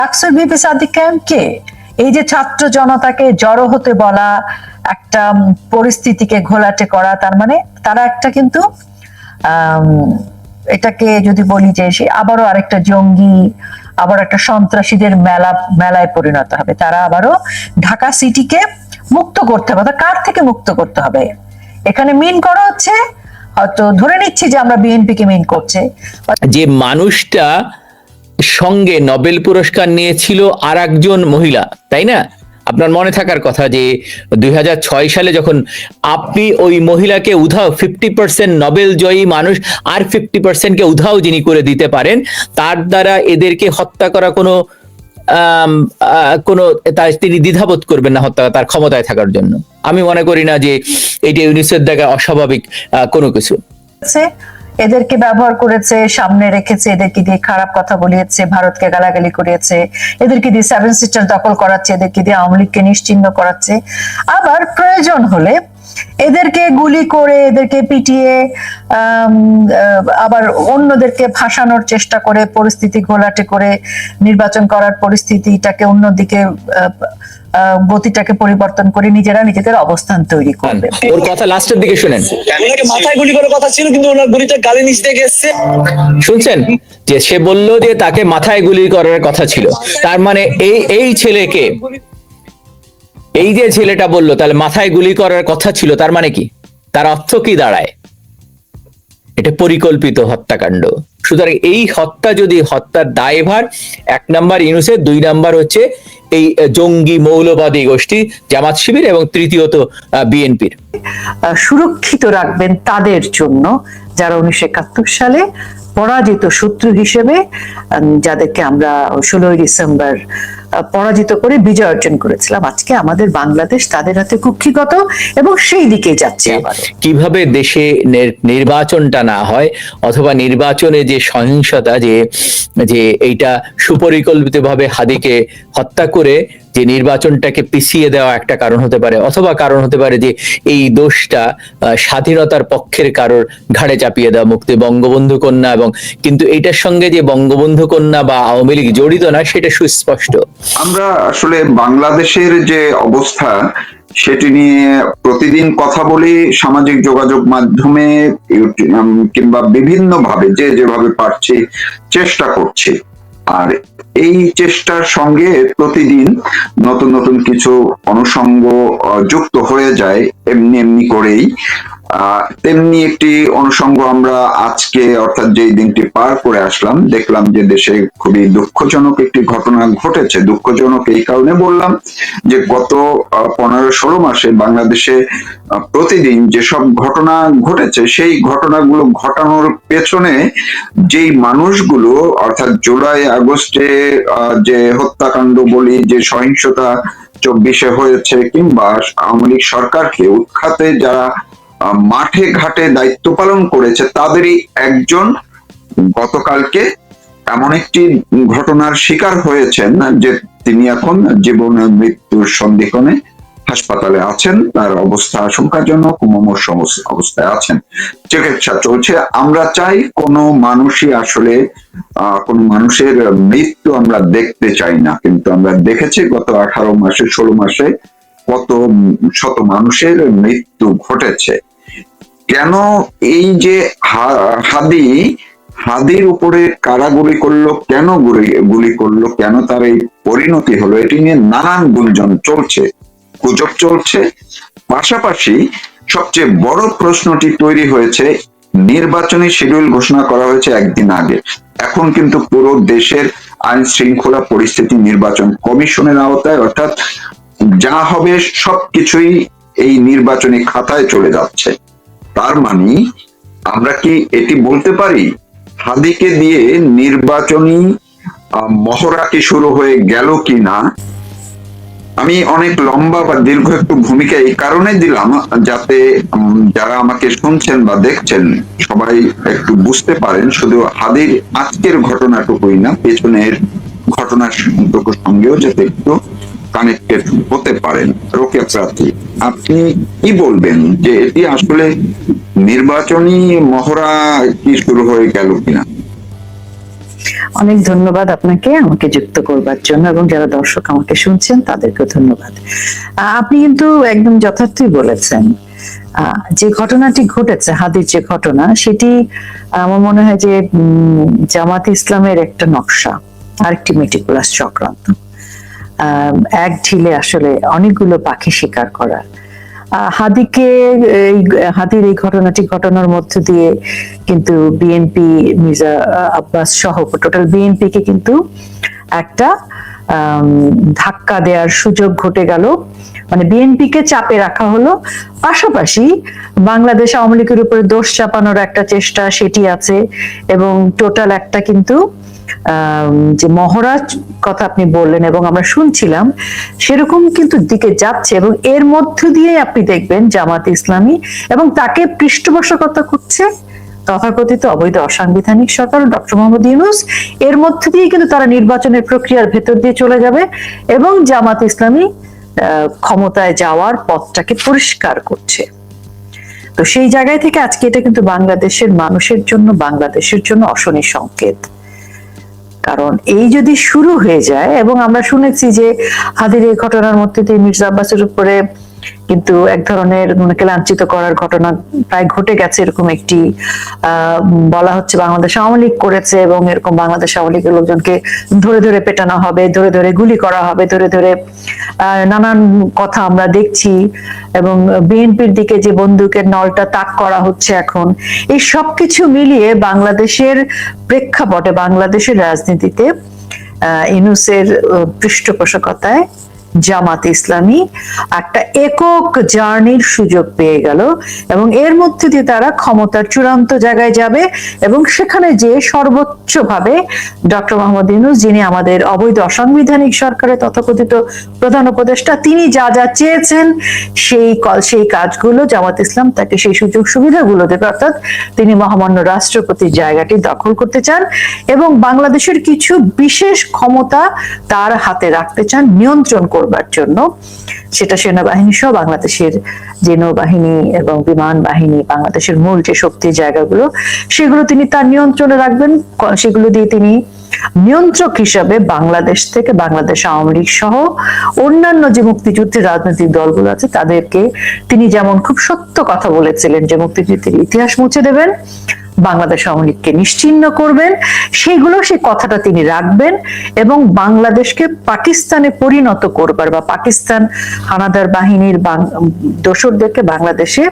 আকসর বিবি সাদিক কায়েম কে? এই যে ছাত্র জনতাকে জড়ো হতে বলা, একটা পরিস্থিতিকে ঘোলাটে করা, তার মানে তারা একটা কিন্তু এটাকে যদি বলি যে সে আবারও আরেকটা জঙ্গি, আবার একটা সন্ত্রাসীদের মেলায় পরিণত হবে। তারা আবারও ঢাকা সিটিকে মুক্ত করতে হবে। কার থেকে মুক্ত করতে হবে? এখানে মিন করা হচ্ছে, হয়তো ধরে নিচ্ছি যে আমরা বিএনপি কে মিন করছে। যে মানুষটা সঙ্গে নোবেল পুরস্কার নিয়েছিল আর একজন মহিলা, তাই না? আপনার মনে থাকার কথা যে 2006 সালে যখন আপনি ওই মহিলাকে উধাও 50% নোবেল জয়ী মানুষ আর 50% কে উধাও যিনি করে দিতে পারেন, তার দ্বারা এদেরকে হত্যা করা কোনো তিনি দ্বিধাবোধ করবেন না হত্যা তার ক্ষমতায় থাকার জন্য। আমি মনে করি না যে এটি ইউনিসেফ দেখা অস্বাভাবিক কোনো কিছু। এদেরকে ব্যবহার করেছে, সামনে রেখেছে, এদেরকে দিয়ে খারাপ কথা বলিয়েছে, ভারতকে গালাগালি করিয়েছে, এদেরকে দিয়ে 7 সিস্টার দখল করাচ্ছে, এদেরকে দিয়ে আওয়ামী লীগকে নিশ্চিহ্ন করাচ্ছে। আবার প্রয়োজন হলে এদেরকে গুলি করে, এদেরকে পিটিয়ে, আবার অন্যদেরকে ফাঁসানোর চেষ্টা করে, পরিস্থিতি ঘোলাটে করে নির্বাচন করার পরিস্থিতিটাকে অন্যদিকে গতিটাকে পরিবর্তন করে নিজেরা নিজেদের অবস্থান তৈরি করবে। ওর কথা লাস্টের দিকে শুনেন। ওনাকে মাথায় গুলি করার কথা ছিল, কিন্তু ওনার গুলিটা গালে নিচ দিয়ে গেছে। শুনছেন যে সে বলল যে তাকে মাথায় গুলি করার কথা ছিল, তার মানে এই ছেলেকে, এই যে ছেলেটা বললো তাহলে মাথায় গুলি করার কথা ছিল, তার মানে কি? তার অর্থ কি দাঁড়ায়? এটা পরিকল্পিত হত্যাকাণ্ড। সুতরাং এই হত্যা, যদি হত্যার দায়ভার 1 নাম্বার ইউনূসের, 2 নাম্বার হচ্ছে এই জঙ্গি মৌলবাদী গোষ্ঠী জামাত শিবির, এবং তৃতীয়ত বিএনপির। সুরক্ষিত রাখবেন তাদের জন্য যারা 1971 সালে পরাজিত শত্রু হিসেবে, যাদেরকে আমরা 16 ডিসেম্বর পরাজিত করে বিজয় অর্জন করেছিলাম। আজকে আমাদের বাংলাদেশ তাদের হাতে কুক্ষিগত এবং সেই দিকে যাচ্ছে। আবার কিভাবে দেশে নির্বাচনটা না হয়, অথবা নির্বাচনে যে সহিংসতা, যে এইটা সুপরিকল্পিতভাবে হাদিকে হত্যা করে যে নির্বাচনটাকে পিছিয়ে দেওয়া একটা কারণ হতে পারে, অথবা কারণ হতে পারে যে এই দোষটা স্বাধীনতার পক্ষের কারোর ঘাড়ে চাপিয়ে দেওয়া, মুক্তি বঙ্গবন্ধু কন্যা, এবং কিন্তু এটার সঙ্গে যে বঙ্গবন্ধু কন্যা বা আওয়ামী লীগ জড়িত না সেটা সুস্পষ্ট। আমরা আসলে বাংলাদেশের যে অবস্থা সেটি নিয়ে প্রতিদিন কথা বলি, সামাজিক যোগাযোগ মাধ্যমে কিংবা বিভিন্ন ভাবে যে যেভাবে পারছি চেষ্টা করছি। আর এই চেষ্টার সঙ্গে প্রতিদিন নতুন নতুন কিছু অনুষঙ্গ যুক্ত হয়ে যায় এমনি এমনি করেই। তেমনি একটি অনুষঙ্গ আমরা আজকে, অর্থাৎ যেই দিনটি পার করে আসলাম, দেখলাম যে দেশে খুবই দুঃখজনক একটি ঘটনা ঘটেছে। দুঃখজনক এই কারণে বললাম যে গত 15-16 মাসে বাংলাদেশে প্রতিদিন যেসব ঘটনা ঘটেছে, সেই ঘটনাগুলো ঘটানোর পেছনে যেই মানুষগুলো, অর্থাৎ জুলাই আগস্টে যে হত্যাকাণ্ড বলি, যে সহিংসতা 24-এ হয়েছে, কিংবা আওয়ামী লীগ সরকারকে উৎখাতে যারা মাঠে ঘাটে দায়িত্ব পালন করেছে, তাদেরই একজন গতকালকে এমন একটি ঘটনার শিকার হয়েছেন যে তিনি এখন জীবন মৃত্যুর সন্ধিক্ষণে হাসপাতালে আছেন। তার অবস্থা আশঙ্কাজনক, মুমূর্ষু অবস্থায় আছেন, চিকিৎসা চলছে। আমরা চাই কোনো মানুষই আসলে কোনো মানুষের মৃত্যু আমরা দেখতে চাই না, কিন্তু আমরা দেখেছি গত 18 মাসে 16 মাসে কত শত মানুষের মৃত্যু ঘটেছে। কেন এই যে হাদির উপরে কারা গুলি করলো, কেন গুলি করলো, কেন তার এই পরিণতি হলো, এটি নিয়ে নানান গুঞ্জন চলছে, গুজব চলছে। পাশাপাশি সবচেয়ে বড় প্রশ্নটি তৈরি হয়েছে, নির্বাচনী শিডিউল ঘোষণা করা হয়েছে একদিন আগে, এখন কিন্তু পুরো দেশের আইন শৃঙ্খলা পরিস্থিতি নির্বাচন কমিশনের আওতায়, অর্থাৎ যা হবে সবকিছুই এই নির্বাচনী খাতায় চলে যাচ্ছে। তার মানে আমরা কি এটি বলতে পারি হাদিকে দিয়ে নির্বাচনী মহড়া কি শুরু হয়ে গেল কি না? আমি অনেক লম্বা বা দীর্ঘ একটু ভূমিকা এই কারণে দিলাম, যাতে যারা আমাকে শুনছেন বা দেখছেন সবাই একটু বুঝতে পারেন, শুধু হাদির আজকের ঘটনাটুকুই না, পেছনের ঘটনার সঙ্গেও যাতে একটু কানেক্টেড হতে পারেন। রোকেয়া প্রার্থী, আপনি কি বলবেন যে এটি আসলে নির্বাচনী মহড়া কি শুরু হয়ে গেল কিনা? অনেক ধন্যবাদ আপনাকে আমাকে যুক্ত করবার জন্য, এবং যারা দর্শক আমাকে শুনছেন তাদেরকে ধন্যবাদ। আপনি কিন্তু একদম যথার্থই বলেছেন। যে ঘটনাটি ঘটেছে, হাদির যে ঘটনা, সেটি আমার মনে হয় যে জামাত ইসলামের একটা নকশা, আরেকটি মেটিকুলাস চক্রান্ত। এক ঢিলে আসলে অনেকগুলো পাখি শিকার করা। হাদির এই ঘটনাটি ঘটনার মধ্য দিয়ে কিন্তু বিএনপি, মির্জা আব্বাস সহ টোটাল বিএনপি কে কিন্তু একটা ধাক্কা দেওয়ার সুযোগ ঘটে গেল। মানে বিএনপি কে চাপে রাখা হলো, পাশাপাশি বাংলাদেশ আওয়ামী লীগের উপরে দোষ চাপানোর একটা চেষ্টা সেটি আছে, এবং টোটাল একটা কিন্তু যে মহড়ার কথা আপনি বললেন এবং আমরা শুনছিলাম, সেরকম কিন্তু দিকে যাচ্ছে। এবং এর মধ্য দিয়ে আপনি দেখবেন জামাত ইসলামী এবং তাকে পৃষ্ঠপোষকতা করছে তথাকথিত অবৈধ অসাংবিধানিক সরকার ডক্টর মোহাম্মদ ইউনূস। এর মধ্য দিয়ে কিন্তু তারা নির্বাচনের প্রক্রিয়ার ভেতর দিয়ে চলে যাবে এবং জামাত ইসলামী ক্ষমতায় যাওয়ার পথটাকে পরিষ্কার করছে। তো সেই জায়গায় থেকে আজকে এটা কিন্তু বাংলাদেশের মানুষের জন্য, বাংলাদেশের জন্য অশনি সংকেত। কারণ এই যদি শুরু হয়ে যায়, এবং আমরা শুনেছি যে হাদির এই ঘটনার মধ্যে দিয়ে মির্জা আব্বাসের উপরে কিন্তু এক ধরনের ওনাকে লাঞ্ছিত করার ঘটনা প্রায় ঘটে গেছে, এরকম একটি বলা হচ্ছে বাংলাদেশ আওয়ামী লীগ করেছে, এবং এরকম বাংলাদেশ আওয়ামী লীগের লোকজনকে ধরে ধরে পেটানো হবে, ধরে ধরে গুলি করা হবে, ধরে ধরে নানান কথা আমরা দেখছি, এবং বিএনপির দিকে যে বন্দুকের নলটা তাক করা হচ্ছে এখন, এই সবকিছু মিলিয়ে বাংলাদেশের প্রেক্ষাপটে, বাংলাদেশের রাজনীতিতে ইউনূসের পৃষ্ঠপোষকতায় জামাত ইসলামী একটা একক জার্নির সুযোগ পেয়ে গেল, এবং এর মধ্যে দিয়ে তারা ক্ষমতার চূড়ান্ত জায়গায় যাবে, এবং সেখানে যে সর্বোচ্চ ভাবে ডক্টর মোহাম্মদ ইউনূস, যিনি আমাদের অবৈধ অসাংবিধানিক সরকারের তথাকথিত প্রধান উপদেষ্টা, তিনি যা যা চেয়েছেন সেই কাজগুলো জামাত ইসলাম তাকে সেই সুযোগ সুবিধাগুলো দেবে। অর্থাৎ তিনি মহামান্য রাষ্ট্রপতির জায়গাটি দখল করতে চান এবং বাংলাদেশের কিছু বিশেষ ক্ষমতা তার হাতে রাখতে চান, নিয়ন্ত্রণ করবার জন্য। সেটা সেনাবাহিনী সহ বাংলাদেশের যে নৌবাহিনী এবং বিমান বাহিনী, বাংলাদেশের মূল যে শক্তির জায়গাগুলো, সেগুলো তিনি তার নিয়ন্ত্রণে রাখবেন। সেগুলো দিয়ে তিনি নিয়ন্ত্রক হিসাবে বাংলাদেশ থেকে, বাংলাদেশ আওয়ামী লীগ সহ অন্যান্য যে মুক্তিযুদ্ধের রাজনৈতিক দলগুলো আছে তাদেরকে তিনি যেমন খুব সত্য কথা বলেছিলেন যে মুক্তিযুদ্ধের ইতিহাস মুছে দেবেন, বাংলাদেশ আওয়ামী লীগকে নিশ্চিহ্ন করবেন, সেই কথাটা তিনি রাখবেন, এবং বাংলাদেশকে পাকিস্তানে পরিণত করবার বা পাকিস্তান হানাদার বাহিনীর দোসরদেরকে বাংলাদেশে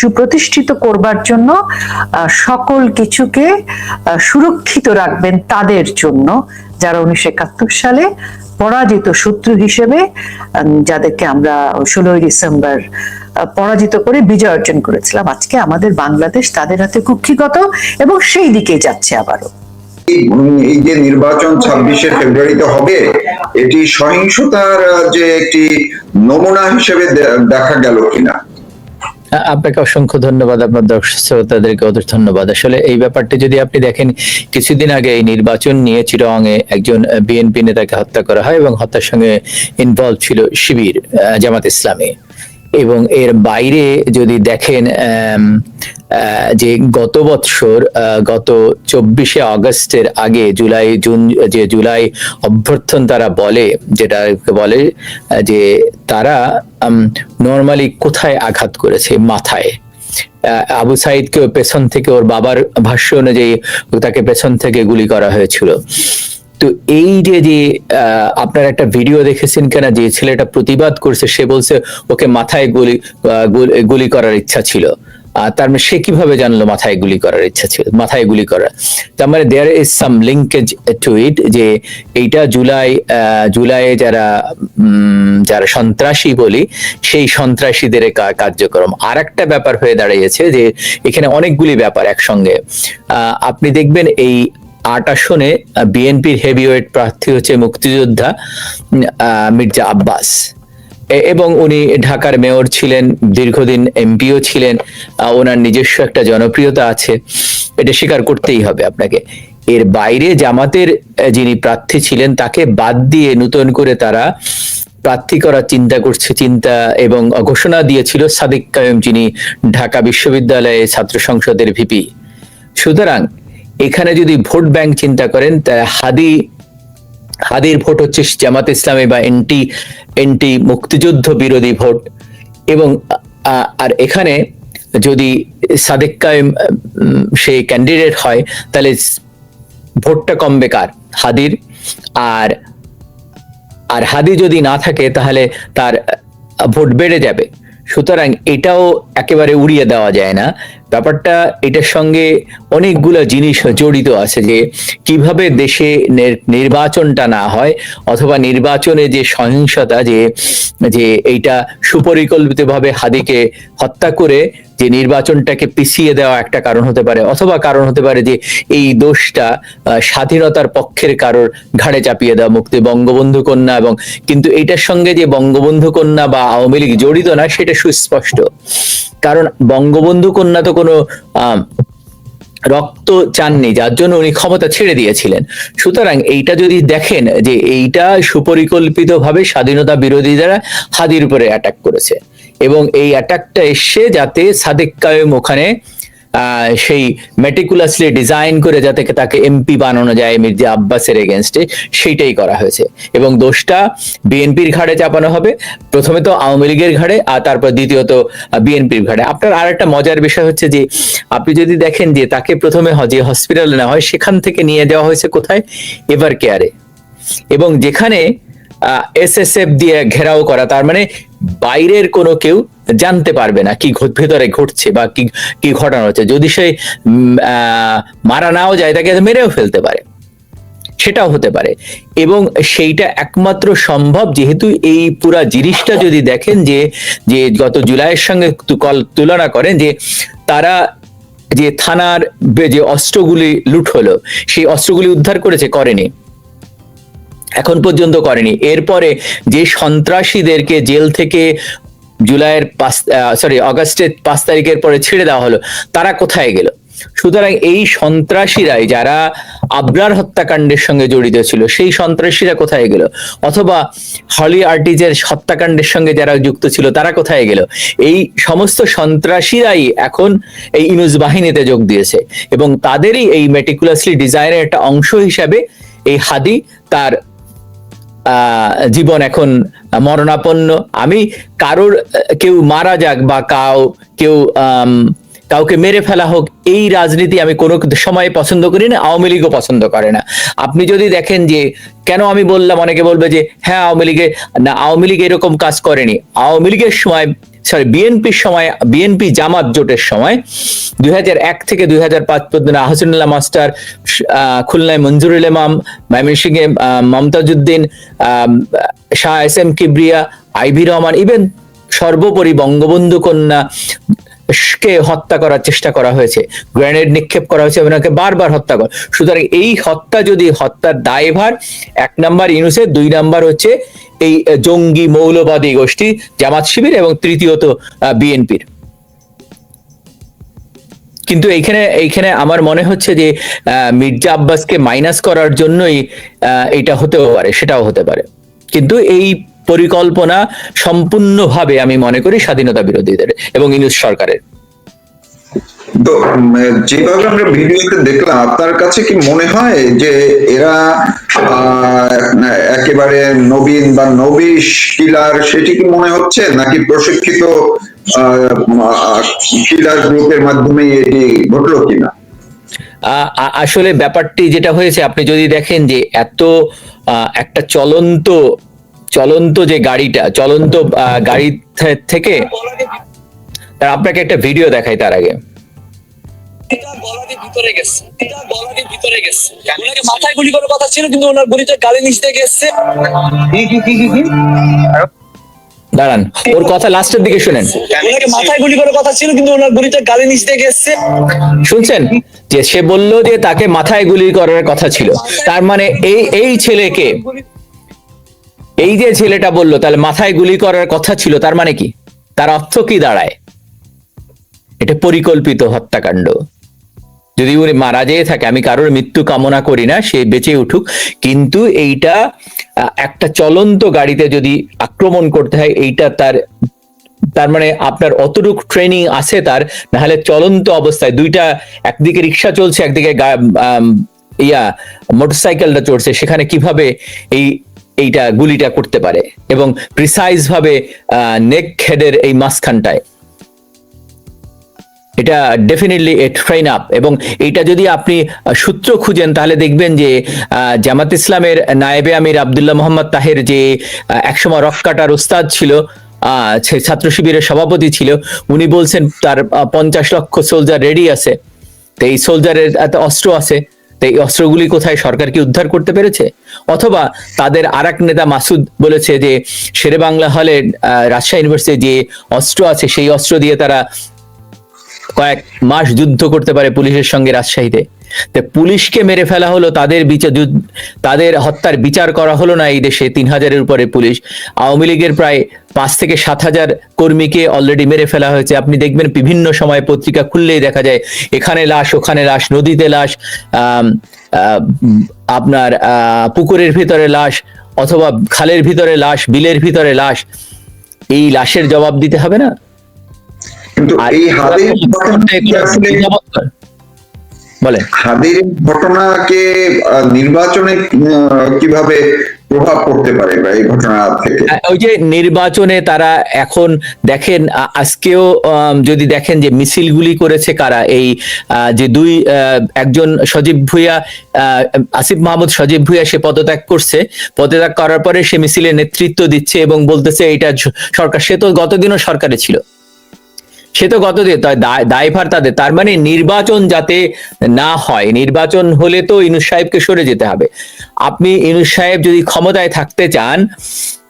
সুপ্রতিষ্ঠিত করবার জন্য সকল কিছুকে সুরক্ষিত রাখবেন তাদের জন্য, যারা 1971 সালে পরাজিত শত্রু হিসেবে, যাদেরকে আমরা 16 ডিসেম্বর পরাজিত করে বিজয় অর্জন করেছিলাম। আজকে আমাদের বাংলাদেশ তাদের হাতে কুক্ষিগত, এবং সেই দিকে যাচ্ছে আবারও। এই যে নির্বাচন 26শে ফেব্রুয়ারিতে হবে, এটি সহিংসতার যে একটি নমুনা হিসেবে দেখা গেল কিনা? আপনাকে অসংখ্য ধন্যবাদ, আপনার দর্শক শ্রোতাদেরকে অনেক ধন্যবাদ। আসলে এই ব্যাপারটি যদি আপনি দেখেন, কিছুদিন আগে এই নির্বাচন নিয়ে চিটাগাংয়ে একজন বিএনপি নেতাকে হত্যা করা হয়, এবং হত্যার সঙ্গে ইনভলভ ছিল শিবির, জামাত ইসলামী। এবং এর বাইরে যদি দেখেন যে গত বৎসর গত 24শে আগস্টের আগে জুলাই অভ্যর্থন তারা বলে, যেটা বলে যে তারা নর্মালি কোথায় আঘাত করেছে, মাথায়। আবু সাইদকেও পেছন থেকে, ওর বাবার ভাষ্য অনুযায়ী তাকে পেছন থেকে গুলি করা হয়েছিল। তো এই যে আপনার একটা ভিডিও দেখেছেন কিনা, যে ছেলেটা প্রতিবাদ করছে, সে বলছে ওকে মাথায় গুলি করার ইচ্ছা ছিল। তার মানে সে কিভাবে জানলো মাথায় গুলি করার ইচ্ছা ছিল, মাথায় গুলি করার? তার মানে there is some linkage to it, যে এইটা জুলাইয়ে যারা সন্ত্রাসী বলি, সেই সন্ত্রাসীদের কার্যক্রম। আর একটা ব্যাপার হয়ে দাঁড়িয়েছে যে এখানে অনেকগুলি ব্যাপার একসঙ্গে। আপনি দেখবেন এই 8 আসনে বিএনপির হেভিওয়েট প্রার্থী হচ্ছে মুক্তিযোদ্ধা মির্জা আব্বাস, এবং উনি ঢাকার মেয়র ছিলেন, দীর্ঘদিন এমপিও ছিলেন, ওনার নিজস্ব একটা জনপ্রিয়তা আছে, এটা স্বীকার করতেই হবে আপনাকে। এর বাইরে জামাতের যিনি প্রার্থী ছিলেন তাকে বাদ দিয়ে নতুন করে তারা প্রার্থী করার চিন্তা এবং ঘোষণা দিয়েছিল সাদিক কায়েম, যিনি ঢাকা বিশ্ববিদ্যালয়ে ছাত্র সংসদের ভিপি। সুতরাং এখানে যদি ভোট ব্যাংক চিন্তা করেন, হাদির ভোট হচ্ছে জামাত ইসলামী বা এনটি মুক্তিযুদ্ধ বিরোধী ভোট, এবং আর এখানে যদি সাদেক কায়েম সেই ক্যান্ডিডেট হয় তাহলে ভোটটা কমবে কার? হাদির। আর হাদি যদি না থাকে তাহলে তার ভোট বেড়ে যাবে। সুতরাং এটাও একেবারে উড়িয়ে দেওয়া যায় না। ব্যাপারটা এটার সঙ্গে অনেকগুলো জিনিস জড়িত আছে, যে কিভাবে দেশে নির্বাচনটা না হয়, অথবা নির্বাচনে যে সহিংসতা, যে এইটা সুপরিকল্পিতভাবে হাদিকে হত্যা করে যে নির্বাচনটাকে পিছিয়ে দেওয়া একটা কারণ হতে পারে, অথবা কারণ হতে পারে যে এই দোষটা স্বাধীনতার পক্ষের কারোর ঘাড়ে চাপিয়ে দেওয়া, মুক্তি বঙ্গবন্ধু কন্যা। এবং কিন্তু এইটার সঙ্গে যে বঙ্গবন্ধু কন্যা বা আওয়ামী লীগ জড়িত না সেটা সুস্পষ্ট, কারণ বঙ্গবন্ধু কন্যা তো কোনো রক্ত চাননি, যার জন্য উনি ক্ষমতা ছেড়ে দিয়েছিলেন। সুতরাং এইটা যদি দেখেন যে এইটা সুপরিকল্পিতভাবে স্বাধীনতা বিরোধীরা হাদির উপরে অ্যাটাক করেছে, এবং এই অ্যাটাকটা এসে যাতে সাদেক কায়েম ওখানে সেই মেটিকুলাসলি ডিজাইন করে যাতে তাকে এমপি বানানো যায় মির্জা আব্বাসের এগেনস্টে, সেইটাই করা হয়েছে। এবং দোষটা বিএনপির ঘাড়ে চাপানো হবে, প্রথমে তো আওয়ামী লীগের ঘাড়ে, আর তারপর দ্বিতীয়ত বিএনপির ঘাড়ে। আপনার আর একটা মজার বিষয় হচ্ছে যে আপনি যদি দেখেন যে তাকে প্রথমে যে হসপিটালে নেওয়া হয় সেখান থেকে নিয়ে যাওয়া হয়েছে কোথায়? এভার কেয়ারে, এবং যেখানে এসএসএফ দিয়ে ঘেরাও করা, তার মানে বাইরের কোনো কেউ জানতে পারবে না কি ভেতরে ঘটছে বা কি ঘটানো হচ্ছে। যদি সে মারা নাও যায়, তাকে মেরেও ফেলতে পারে, সেটাও হতে পারে। এবং সেইটা একমাত্র সম্ভব যেহেতু এই পুরা জিনিসটা যদি দেখেন যে গত জুলাইয়ের সঙ্গে তুলনা করেন, যে তারা যে থানার যে অস্ত্রগুলি লুট হলো সেই অস্ত্রগুলি উদ্ধার করেনি, এখন পর্যন্ত করেনি। এরপরে যে সন্ত্রাসীদেরকে জেল থেকে অগাস্টের 5 তারিখের পরে ছেড়ে দেওয়া হলো, তারা কোথায় গেল? সুতরাং এই সন্ত্রাসীরাই যারা আবরার হত্যাকাণ্ডের সঙ্গে জড়িত ছিল, সেই সন্ত্রাসীরা কোথায় গেল? অথবা হলি আর্টিজের হত্যাকাণ্ডের সঙ্গে যারা যুক্ত ছিল তারা কোথায় গেল? এই সমস্ত সন্ত্রাসীরাই এখন এই ইউনূস বাহিনীতে যোগ দিয়েছে, এবং তাদেরই এই মেটিকুলাসলি ডিজাইনের একটা অংশ হিসাবে এই হাদি তার জীবন এখন মরণাপন্ন। আমি কেউ মারা যাক বা কাউকে মেরে ফেলা হোক, এই রাজনীতি আমি কোনো সময় পছন্দ করি না, আওয়ামী লীগও পছন্দ করে না। আপনি যদি দেখেন যে কেন আমি বললাম, অনেকে বলবে যে হ্যাঁ আওয়ামী লীগ এরকম কাজ করেনি। আওয়ামী লীগের সময়, বিএনপির সময়, বিএনপি জামাত জোটের সময় 2001 থেকে 2005 পর্যন্ত আহসানুল্লাহ মাস্টার, খুলনায় মঞ্জুরুল ইমাম, ময়মনসিংহে Momtazuddin, Shah S M Kibria, Ivy Rahman, even সর্বোপরি বঙ্গবন্ধু কন্যা কে হত্যা করার চেষ্টা করা হয়েছে, গ্রেনেড নিক্ষেপ করা হয়েছে, ওনাকে বারবার হত্যা করা। সুতরাং এই হত্যার দায়ভার 1 নাম্বার ইউনূসের, 2 নাম্বার হচ্ছে এই জঙ্গি মৌলবাদী গোষ্ঠী জামাত শিবির, এবং তৃতীয়ত বিএনপির। কিন্তু এইখানে আমার মনে হচ্ছে যে মির্জা আব্বাসকে মাইনাস করার জন্যই এটা হতেও পারে, সেটাও হতে পারে। কিন্তু এই পরিকল্পনা সম্পূর্ণভাবে আমি মনে করি স্বাধীনতা বিরোধীদের এবং ইউনূস সরকারের। তো যেভাবে আমরা ভিডিওতে দেখলাম, আপনার কাছে কি মনে হয় যে এরা একেবারে নবীন বা নবিশ কিলার, সেটি কি মনে হচ্ছে, নাকি প্রশিক্ষিত কিলার গ্রুপের মাধ্যমে এটি ঘটলো কিনা? আসলে ব্যাপারটি যেটা হয়েছে, আপনি যদি দেখেন যে একটা চলন্ত যে চলন্ত গাড়ি থেকে, আপনাকে একটা ভিডিও দেখাই তার আগে। মাথায় গুলি করার কথা ছিল, কিন্তু ওনার গুলিতে গাড়ি নিচে গেছে। দাঁড়ান, ওর কথা লাস্টের দিকে শুনেন। ওনাকে মাথায় গুলি করার কথা ছিল, কিন্তু ওনার গুলিতে গাড়ি নিচে গেছে। শুনছেন যে সে বলল যে তাকে মাথায় গুলি করার কথা ছিল, তার মানে এই ছেলেকে, এই যে ছেলেটা বললো তাহলে মাথায় গুলি করার কথা ছিল, তার মানে কি? তার অর্থ কি দাঁড়ায়? এটা পরিকল্পিত হত্যাকাণ্ড। যদি উনি মারা যেয়ে থাকে, আমি কারোর মৃত্যু কামনা করি না, সে বেঁচে উঠুক, কিন্তু এইটা একটা চলন্ত গাড়িতে যদি আক্রমণ করতে হয়, এইটা তার তার মানে আপনার অতটুক ট্রেনিং আছে তার, নাহলে চলন্ত অবস্থায় দুইটা, একদিকে রিক্সা চলছে একদিকে মোটরসাইকেলটা চড়ছে, সেখানে কিভাবে এইটা গুলিটা করতে পারে, এবং প্রিসাইজ ভাবে নেক হেডের এই মাঝখানটায়। এটা ডেফিনেটলি এ ট্রেন আপ, এবং এটা যদি আপনি সূত্র খুঁজেন তাহলে দেখবেন যে জামাত ইসলামের নায়েবে আমির আব্দুল্লাহ মোহাম্মদ তাহের, যে একসময় রক কাটার উস্তাদ ছিল, ছাত্র শিবিরের সভাপতি ছিল, উনি বলছেন তার 50 লক্ষ সোলজার রেডি আছে, তো এই সোলজারের এত অস্ত্র আছে, তো এই অস্ত্রগুলি কোথায়, সরকার কি উদ্ধার করতে পেরেছে? অথবা তাদের আরেক নেতা মাসুদ বলেছে যে শেরেবাংলা হলে রাজশাহী ইউনিভার্সিটি যে অস্ত্র আছে সেই অস্ত্র দিয়ে তারা কয়েক মাস যুদ্ধ করতে পারে পুলিশের সঙ্গে রাজশাহীতে। তো পুলিশকে মেরে ফেলা হলো, তাদের হত্যার বিচার করা হলো না এই দেশে। 3000-এর উপরে পুলিশ, আওয়ামী লীগের প্রায় 5 থেকে 7,000 কর্মীকে অলরেডি মেরে ফেলা হয়েছে। আপনি দেখবেন বিভিন্ন সময় পত্রিকা খুললেই দেখা যায় এখানে লাশ, ওখানে লাশ, নদীতে লাশ, আপনার পুকুরের ভিতরে লাশ, অথবা খালের ভিতরে লাশ, বিলের ভিতরে লাশ। এই লাশের জবাব দিতে হবে না? কিন্তু এই হাদির ঘটনাকে নির্বাচনে কিভাবে প্রভাব পড়তে পারে বা এই ঘটনা থেকে? ওই যে নির্বাচনে তারা এখন দেখেন, আজকেও যদি দেখেন যে মিছিলগুলি করেছে কারা, এই যে একজন সজীব ভুঁইয়া, আসিফ মাহমুদ সজীব ভুঁইয়া, সে পদত্যাগ করছে, পদত্যাগ করার পরে সে মিছিলের নেতৃত্ব দিচ্ছে এবং বলতেছে এটা সরকার, সে তো গতদিনও সরকারে ছিল, সে তো গতদিন, দায়ভার তাদের। তার মানে নির্বাচন যাতে না হয়, নির্বাচন হলে তো ইউনূস সাহেবকে সরে যেতে হবে। আপনি ইউনূস সাহেব যদি ক্ষমতায় থাকতে চান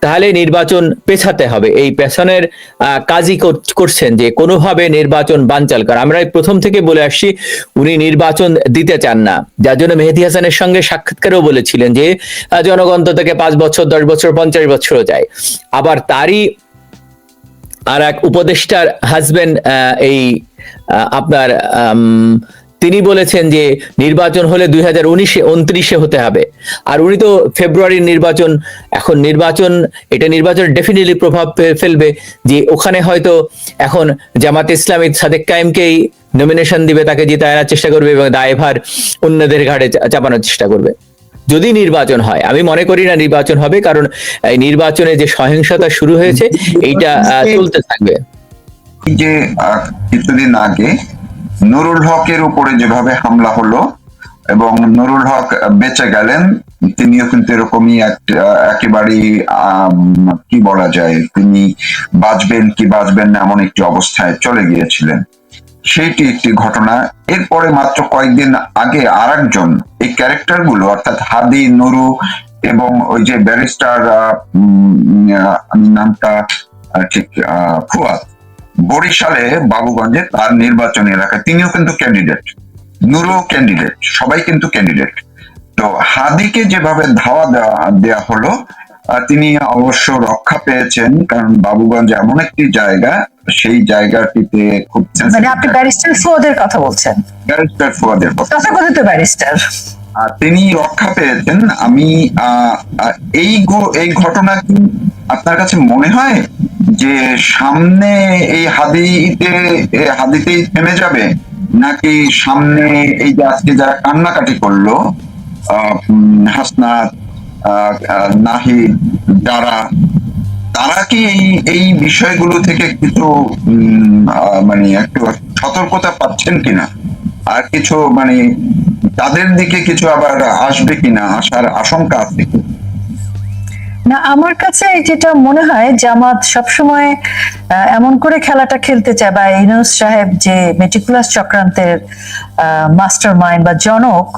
তাহলে নির্বাচন পেছাতে হবে। এই পেছনের কাজই করছেন যে কোনোভাবে নির্বাচন বানচাল করা। আমরা প্রথম থেকে বলে আসছি উনি নির্বাচন দিতে চান না, যার জন্য মেহেদী হাসানের সঙ্গে সাক্ষাৎকারেও বলেছিলেন যে জনগণ তো থেকে 5 বছর, 10 বছর, 50 বছরও যায়। আবার তারই আর এক উপদেষ্টার হাজবেন্ড আপনার তিনি বলেছেন যে নির্বাচন হলে 2029-29 হতে হবে, আর উনি তো ফেব্রুয়ারির নির্বাচন, এখন এটা নির্বাচন ডেফিনেটলি প্রভাব ফেলবে, যে ওখানে হয়তো এখন জামাত ইসলামী সাদেক কায়েমকেই নমিনেশন দিবে, তাকে জিতায় আনার চেষ্টা করবে এবং দায়ভার অন্যদের ঘাড়ে চাপানোর চেষ্টা করবে। যদি নির্বাচন হয়, আমি মনে করি না নির্বাচন হবে, কারণ এই নির্বাচনে যে সহিংসতা শুরু হয়েছে এইটা চলতে থাকবে। যে কিছুদিন আগে নুরুল হকের উপরে যেভাবে হামলা হলো এবং নুরুল হক বেঁচে গেলেন, তিনিও কিন্তু এরকমই একেবারেই কি বলা যায়, তিনি বাঁচবেন না এমন একটি অবস্থায় চলে গিয়েছিলেন। সেইটি একটি ঘটনা। এরপরে মাত্র কয়েকদিন আগে আরেকজন, এই ক্যারেক্টার গুলো অর্থাৎ হাদি, নুরু এবং ওই যে ব্যারিস্টার নামটা ঠিক ফুয়াদ, বরিশালে বাবুগঞ্জে তার নির্বাচনী এলাকায় তিনিও কিন্তু ক্যান্ডিডেট, নুরু ক্যান্ডিডেট, সবাই কিন্তু ক্যান্ডিডেট। তো হাদিকে যেভাবে ধাওয়া দেওয়া হলো, তিনি অবশ্য রক্ষা পেয়েছেন, কারণ বাবুগঞ্জ এমন একটি জায়গা, সেই জায়গাটিতে খুব, মানে আপনি ব্যারিস্টার ফুয়াদের কথা বলছেন? ব্যারিস্টার ফুয়াদের কথা, তথাকথিত ব্যারিস্টার, তিনি রক্ষা পেয়েছেন। আমি এই ঘটনা কি আপনার কাছে মনে হয় যে সামনে এই হাদিতেই থেমে যাবে, নাকি সামনে এই যে আজকে যারা কান্নাকাটি করলো, হাসনাত, নাহিদ, তারা কি এই বিষয়গুলো থেকে কিছু মানে একটু সতর্কতা পাচ্ছেন কিনা, আর কিছু মানে তাদের দিকে কিছু আবার আসবে কিনা, আসার আশঙ্কা আছে? না, আমার কাছে যেটা মনে হয়, জামাত সবসময় এমন করে খেলাটা খেলতে চায়, বা ইউনূস সাহেব যে মেটিকুলাস চক্রান্তের মাস্টার মাইন্ড বা জনক,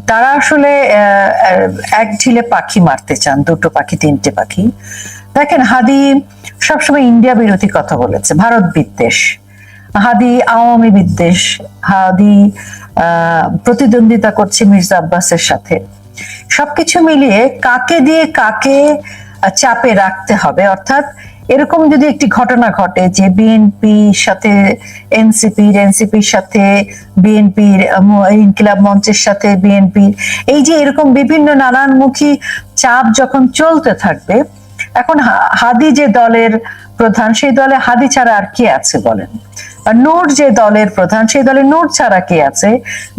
তারা আসলে এক ঢিলে পাখি মারতে চান, 2টো পাখি 3টে পাখি। দেখেন, হাদি সবসময় ইন্ডিয়া বিরোধী কথা বলেছে, ভারত বিদ্বেষ, হাদি আওয়ামী বিদ্বেষ, হাদি প্রতিদ্বন্দ্বিতা করছে মির্জা আব্বাসের সাথে। সবকিছু মিলিয়ে কাকে দিয়ে কাকে চাপে রাখতে হবে, অর্থাৎ এরকম যদি একটি ঘটনা ঘটে যে বিএনপির সাথে এনসিপির সাথে বিএনপির, ইনকিলাব মঞ্চের সাথে বিএনপির, এই যে এরকম বিভিন্ন নানানমুখী চাপ যখন চলতে থাকবে, এখন হাদি যে দলের প্রধান, সেই দলে হাদি ছাড়া আর কে আছে বলেন? আর নূর যে দলের প্রধান, সেই দলে নূর ছাড়া কে আছে?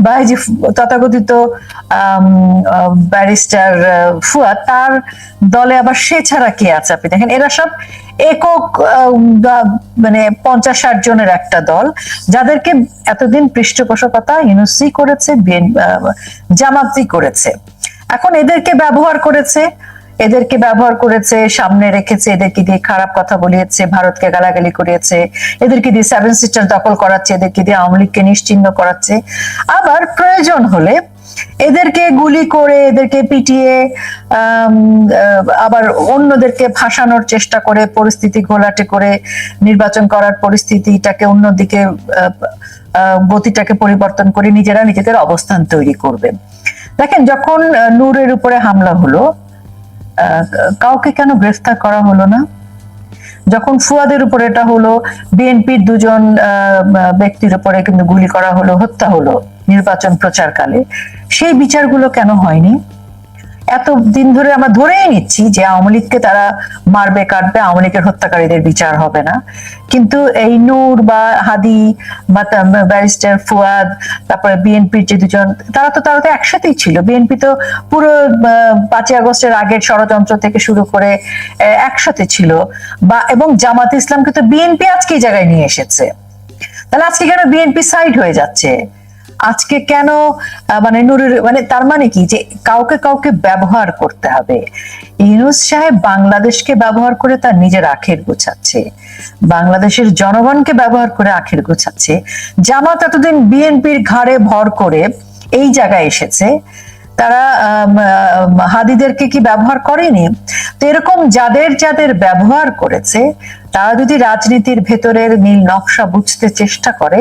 বা এই যে তথাকথিত ব্যারিস্টার ফুয়াদ, তার দলে আবার সে ছাড়া কে আছে? আপনি দেখেন এরা সব একক মানে 50-60 জনের একটা দল, যাদেরকে এতদিন পৃষ্ঠপোষকতা ইউনূসী করেছে, জামাতি করেছে। এখন এদেরকে ব্যবহার করেছে, সামনে রেখেছে, এদেরকে দিয়ে খারাপ কথা বলিয়েছে, ভারতকে গালাগালি করিয়েছে, এদেরকে দিয়ে 7 সিস্টার দখল করাচ্ছে, এদেরকে দিয়ে আওয়ামী লীগকে নিশ্চিহ্ন করাচ্ছে। আবার প্রয়োজন হলে এদেরকে গুলি করে, এদেরকে পিটিয়ে, আবার অন্যদেরকে ফাঁসানোর চেষ্টা করে, পরিস্থিতি ঘোলাটে করে নির্বাচন করার পরিস্থিতিটাকে অন্যদিকে গতিটাকে পরিবর্তন করে নিজেরা নিজেদের অবস্থান তৈরি করবে। দেখেন, যখন নূরের উপরে হামলা হলো, কাউকে কেন গ্রেফতার করা হলো না? যখন ফুয়াদের উপরে এটা হলো, বিএনপির 2 জন ব্যক্তির উপরে কিন্তু গুলি করা হলো, হত্যা হলো নির্বাচন প্রচারকালে, সেই বিচারগুলো কেন হয়নি? এত দিন ধরে আমরা ধরেই নিচ্ছি যে আওয়ামী লীগকে তারা মারবে কাটবে, আওয়ামী লীগের হত্যাকারীদের বিচার হবে না, কিন্তু এই নূর বা হাদি বা ব্যারিস্টার ফুয়াদ, তারপরে বিএনপির যে 2 জন, তারা তো একসাথেই ছিল। বিএনপি তো পুরো 5ই আগস্টের আগের ষড়যন্ত্র থেকে শুরু করে একসাথে ছিল, এবং জামাত ইসলামকে তো বিএনপি আজকে এই জায়গায় নিয়ে এসেছে। তাহলে আজকে কেন বিএনপি সাইড হয়ে যাচ্ছে? আজকে কেন মানে নূরের, মানে তার মানে কি যে কাউকে ব্যবহার করতে হবে? ইউনূস সাহেব বাংলাদেশকে ব্যবহার করে তার নিজের আখের গোছাচ্ছে, বাংলাদেশের জনগণকে ব্যবহার করে আখের গোছাচ্ছে। জামাত এতদিন বিএনপির ঘাড়ে ভর করে এই জায়গায় এসেছে, তারা হাদিদেরকে কি ব্যবহার করেনি? তো এরকম যাদের ব্যবহার করেছে, তারা যদি রাজনীতির ভেতরের নীল নকশা বুঝতে চেষ্টা করে,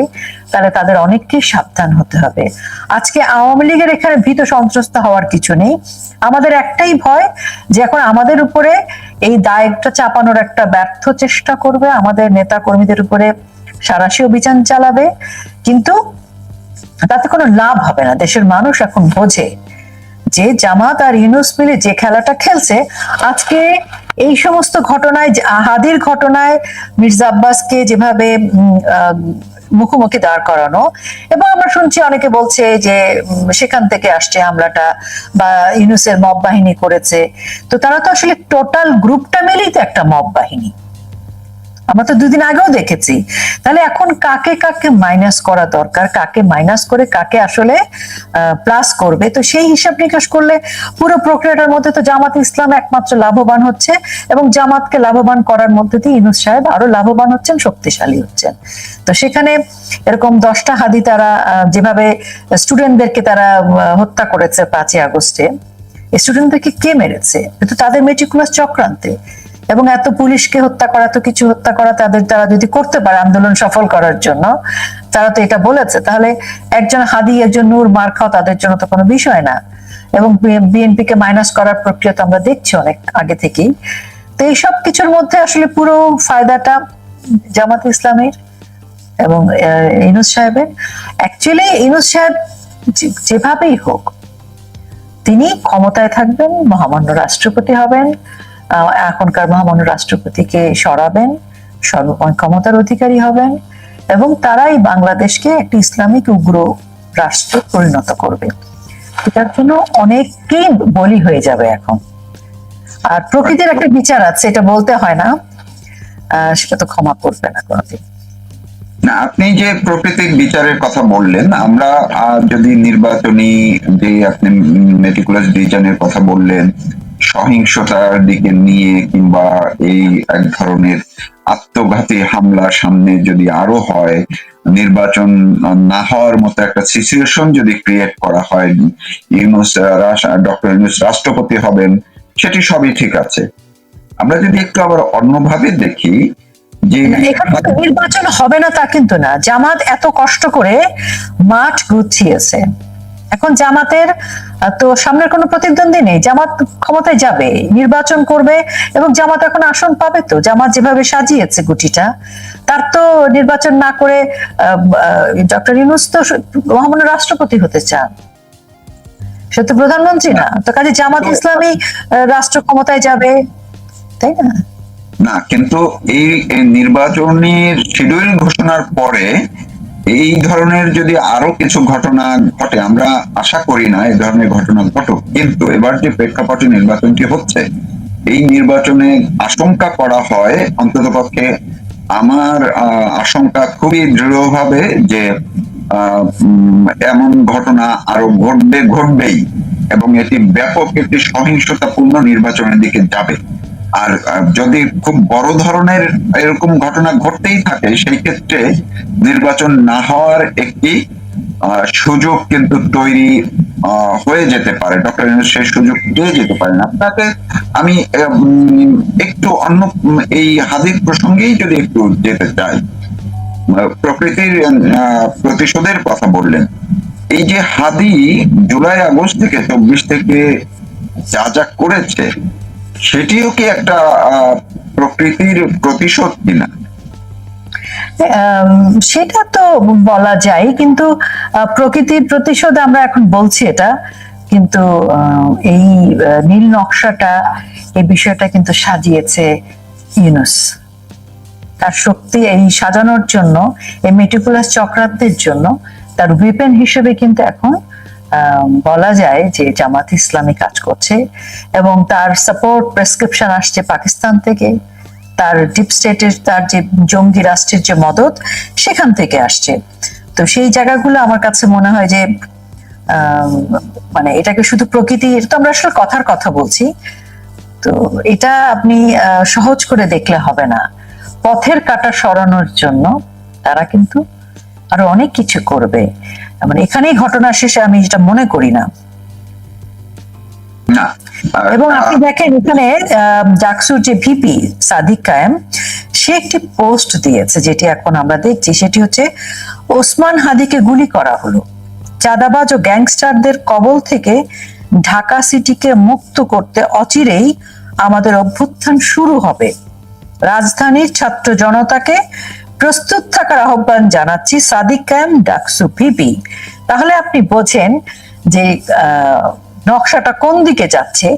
তাহলে তাদের অনেককেই সাবধান হতে হবে। আজকে আওয়ামী লীগের এখানে ভীত সন্ত্রস্ত হওয়ার কিছু নেই। আমাদের একটাই ভয় যে এখন আমাদের উপরে এই দায়টা চাপানোর একটা ব্যর্থ চেষ্টা করবে, আমাদের নেতা কর্মীদের উপরে সাঁড়াশি অভিযান চালাবে, কিন্তু তাতে কোনো লাভ হবে না। দেশের মানুষ এখন বোঝে যে জামাত আর ইউনূস মিলে যে খেলাটা খেলছে, আজকে এই সমস্ত ঘটনায়, হাদির ঘটনায় মির্জা আব্বাসকে যেভাবে মুখোমুখি দাঁড় করানো, এবং আমরা শুনছি অনেকে বলছে যে সেখান থেকে আসছে হামলাটা, বা ইউনূসের মব বাহিনী করেছে। তো তারা তো আসলে টোটাল গ্রুপটা মিলেই তো একটা মব বাহিনী, আমরা তো 2 দিন আগেও দেখেছি। তাহলে এখন কাকে মাইনাস করা দরকার, কাকে মাইনাস করে কাকে আসলে প্লাস করবে, তো সেই হিসাব নিকাশ করলে পুরো প্রক্রিয়াটার মধ্যে তো জামাত ইসলাম একমাত্র লাভবান হচ্ছে, এবং জামাতকে লাভবান করার মধ্যে দিয়ে ইউনূস সাহেব আরো লাভবান হচ্ছেন, শক্তিশালী হচ্ছেন। তো সেখানে এরকম 10টা হাদি তারা যেভাবে স্টুডেন্টদেরকে তারা হত্যা করেছে 5ই আগস্টে, স্টুডেন্টদেরকে কে মেরেছে? তো তাদের মেটিকুলাস চক্রান্তে, এবং এত পুলিশকে হত্যা করা, এত কিছু হত্যা করা, তারা যদি করতে পারে আন্দোলন সফল করার জন্য, তারা তো এটা বলেছে, তাহলে একজন হাদি একজন নূর মার খাওয়া তাদের জন্য তো কোনো বিষয় না। এবং বিএনপি কে মাইনাস করার প্রক্রিয়া তো আমরা দেখছি অনেক আগে থেকেই। তো এই সব কিছুর মধ্যে আসলে পুরো ফায়দাটা জামাত ইসলামের এবং ইউনূস সাহেবের। অ্যাকচুয়ালি ইউনূস সাহেব যেভাবেই হোক, তিনি ক্ষমতায় থাকবেন, মহামান্য রাষ্ট্রপতি হবেন, এখনকার মহামান্য রাষ্ট্রপতিকে সরাবেন, সর্বময় ক্ষমতার অধিকারী হবেন, এবং তারাই বাংলাদেশকে একটি ইসলামিক উগ্র রাষ্ট্রে পরিণত করবে। এটার জন্য অনেকেই বলি হয়ে যাবে এখন। আর প্রকৃতির একটা বিচার আছে, এটা বলতে হয় না, সেটা তো ক্ষমা করবে না কোনোদিন। না, আপনি যে প্রকৃতিক বিচারের কথা বললেন, আমরা যদি নির্বাচনী যে আপনি মেটিকুলাস ডিভিশনের কথা বললেন, সহিংসতার দিকে নিয়ে কিংবা এই এক ধরনের আত্মঘাতী হামলা সামনে যদি আরো হয়, নির্বাচন না হওয়ার মতো একটা সিচুয়েশন যদি ক্রিয়েট করা হয়, ডক্টর ইউনূস রাষ্ট্রপতি হবেন, সেটি সবই ঠিক আছে। আমরা যদি একটু আবার অন্যভাবে দেখি যে নির্বাচন হবে না তা কিন্তু না, জামাত এত কষ্ট করে মাঠ গুছিয়েছে, এখন জামাতের তো সামনের কোনো প্রতিদ্বন্দ্বী নেই, জামাত ক্ষমতায় যাবে, নির্বাচন করবে, এবং জামাত এখন আসন পাবে। তো জামাত যেভাবে সাজিয়েছে গুটিটা, তার তো নির্বাচন না করে ডক্টর ইউনূস তো মহামান্য রাষ্ট্রপতি হতে চান, সে তো প্রধানমন্ত্রী না। তো কাজে জামাত ইসলামী রাষ্ট্র ক্ষমতায় যাবে, তাই না? না, কিন্তু এই এই নির্বাচনের শিডিউল ঘোষণার পরে এই ধরনের যদি আরো কিছু ঘটনা ঘটে, আমরা আশা করি না এই ধরনের ঘটনা ঘটুক, কিন্তু এবার যে প্রেক্ষাপটে নির্বাচনটি হচ্ছে, এই নির্বাচনে আশঙ্কা করা হয়, অন্ততপক্ষে আমার আশঙ্কা খুবই দৃঢ়ভাবে যে এমন ঘটনা আরো ঘটবেই, এবং এটি ব্যাপক একটি সহিংসতাপূর্ণ নির্বাচনের দিকে যাবে। আর যদি খুব বড় ধরনের এরকম ঘটনা ঘটতেই থাকে, সেই ক্ষেত্রে নির্বাচন না হওয়ার একটি সুযোগ কিন্তু তৈরি হয়ে যেতে পারে। ডক্টর ইউনূস সেই সুযোগ পেয়ে যেতে পারেন। আপনাকে আমি একটু অন্য এই হাদির প্রসঙ্গেই যদি একটু যেতে চাই, প্রকৃতির প্রতিশোধের কথা বললেন। এই যে হাদি জুলাই আগস্ট থেকে 24 থেকে যা যা করেছে, সেটিও কি একটা প্রকৃতির প্রতিশোধ কিনা? সেটা তো বলা যায়, কিন্তু প্রকৃতির প্রতিশোধ আমরা এখন বলছি এটা, কিন্তু এই নীল নকশাটা, এই বিষয়টা কিন্তু সাজিয়েছে ইউনূস। তার শক্তি এই সাজানোর জন্য, এই মেটিকুলাস চক্রান্তের জন্য তার উইপেন হিসেবে কিন্তু এখন বলা যায় যে জামাত ইসলামী কাজ করছে, এবং তার সাপোর্ট প্রেসক্রিপশন আসছে পাকিস্তান থেকে, তার ডিপ স্টেটের, তার যে জঙ্গি রাষ্ট্রের যে মদত, সেখান থেকে আসছে। তো সেই জায়গাগুলো আমার কাছে মনে হয় যে মানে এটাকে শুধু প্রকৃতি, এটা তো আমরা আসলে কথার কথা বলছি, তো এটা আপনি সহজ করে দেখলে হবে না। পথের কাঁটা সরানোর জন্য তারা কিন্তু আরো অনেক কিছু করবে, মানে এখানেই ঘটনা শেষে আমি যেটা মনে করি না। এবং আপনি দেখেন এখানে ডাকসুর যে ভিপি সাদিক কায়েম, সে একটি পোস্ট দিয়েছে, যেটি এখন আমরা দেখছি, সেটি হচ্ছে ওসমান হাদিকে গুলি করা হলো, চাঁদাবাজ ও গ্যাংস্টারদের কবল থেকে ঢাকা সিটিকে মুক্ত করতে অচিরেই আমাদের অভ্যুত্থান শুরু হবে, রাজধানীর ছাত্র জনতাকে প্রস্তুত থাকার আহ্বান জানাচ্ছি, সাদিক কায়েম, ডাকসু ভিপি। তাহলে আপনি বোঝেন যে নকশাটা কোন দিকে যাচ্ছে।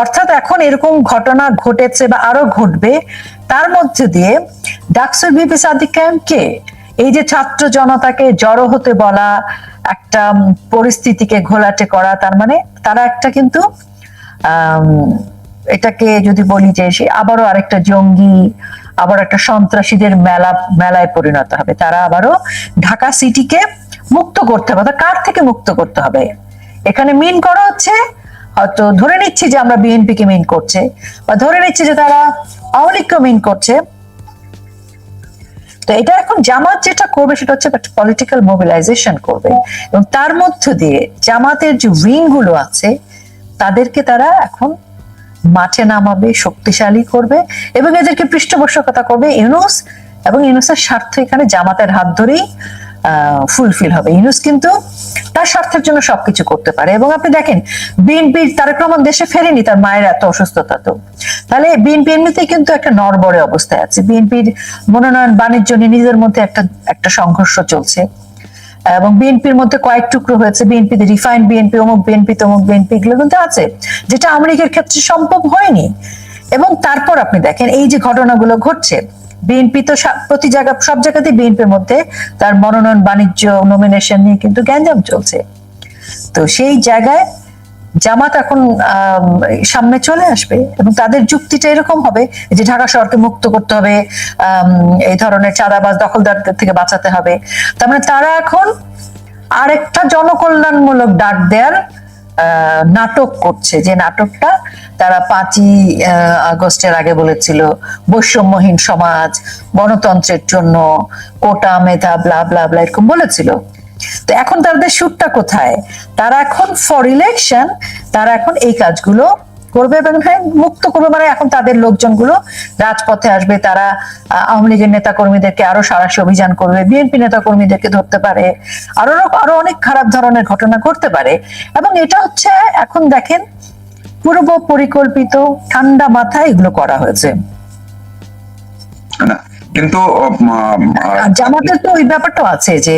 অর্থাৎ এখন এরকম ঘটনা ঘটেছে বা আরো ঘটবে, তার মধ্যে দিয়ে ডাকসুর ভিপি সাদিক কায়েম কে, এই যে ছাত্র জনতাকে জড়ো হতে বলা, একটা পরিস্থিতিকে ঘোলাটে করা, তার মানে তারা একটা কিন্তু এটাকে যদি বলি যে সে আবারও আরেকটা জঙ্গি, আবার একটা সন্ত্রাসীদের মেলায় পরিণত হবে। তারা আবারও ঢাকা সিটিকে মুক্ত করতে হবে। কার থেকে মুক্ত করতে হবে? এখানে মিন করা হচ্ছে, হয়তো ধরে নিচ্ছি যে আমরা বিএনপি কে মিন করছে, বা ধরে নিচ্ছি যে তারা আওয়ামী লীগকে মিন করছে। তো এটা এখন জামাত যেটা করবে সেটা হচ্ছে একটা পলিটিক্যাল মোবিলাইজেশন করবে, এবং তার মধ্য দিয়ে জামাতের যে উইং গুলো আছে তাদেরকে তারা এখন মাঠে নামাবে, শক্তিশালী করবে, এবং এদেরকে পৃষ্ঠপোষকতা করবে ইউনূস, এবং ইউনূসের স্বার্থ এখানে জামাতের হাত ধরেই ফুলফিল হবে। ইউনূস কিন্তু তার স্বার্থের জন্য সবকিছু করতে পারে। এবং আপনি দেখেন বিএনপির তারেক রহমান দেশে ফেরেনি, তার মায়ের এত অসুস্থতা, তো তাহলে বিএনপি এমনিতেই কিন্তু একটা নড়বড়ে অবস্থায় আছে। বিএনপির মনোনয়ন বাণিজ্য নিয়ে নিজের মধ্যে একটা সংঘর্ষ চলছে, এবং বিএনপির মধ্যে কয়েক টুকরো হয়েছে, বিএনপিতে রিফাইন্ড বিএনপি, অমুক বিএনপি, তমুক বিএনপি, এগুলো কিন্তু আছে, যেটা আওয়ামী লীগের ক্ষেত্রে সম্ভব হয়নি। এবং তারপর আপনি দেখেন এই যে ঘটনাগুলো ঘটছে, বিএনপি তো প্রতি জায়গা, সব জায়গাতেই বিএনপির মধ্যে তার মনোনয়ন বাণিজ্য, নমিনেশন নিয়ে কিন্তু গ্যাঞ্জাম চলছে। তো সেই জায়গায় জামাত এখন সামনে চলে আসবে, এবং তাদের যুক্তিটা এরকম হবে যে ঢাকা শহরকে মুক্ত করতে হবে, এই ধরনের চাঁদাবাজ দখলদারদের থেকে বাঁচাতে হবে। তার মানে তারা এখন আরেকটা জনকল্যাণমূলক ডাক দেয়ার নাটক করছে, যে নাটকটা তারা 5ই আগস্টের আগে বলেছিল বৈষম্যহীন সমাজ, গণতন্ত্রের জন্য কোটা, মেধা, ব্লা ব্লা ব্লা, এরকম বলেছিল। তো এখন তাদের সুরটা কোথায়? তারা এখন ফর ইলেকশন, তারা এখন এই কাজগুলো করবে, এবং হ্যাঁ মুক্ত করবে, মানে এখন তাদের লোকজনগুলো রাজপথে আসবে, তারা আওয়ামী লীগের নেতা কর্মীদেরকে আরো সাঁড়াশি অভিযান করবে, বিএনপি নেতা কর্মীদেরকে ধরতে পারে, আরো অনেক খারাপ ধরনের ঘটনা করতে পারে। এবং এটা হচ্ছে এখন দেখেন পূর্ব পরিকল্পিত, ঠান্ডা মাথায় এগুলো করা হয়েছে। কিন্তু জামাতের তো ওই ব্যাপারটাও আছে যে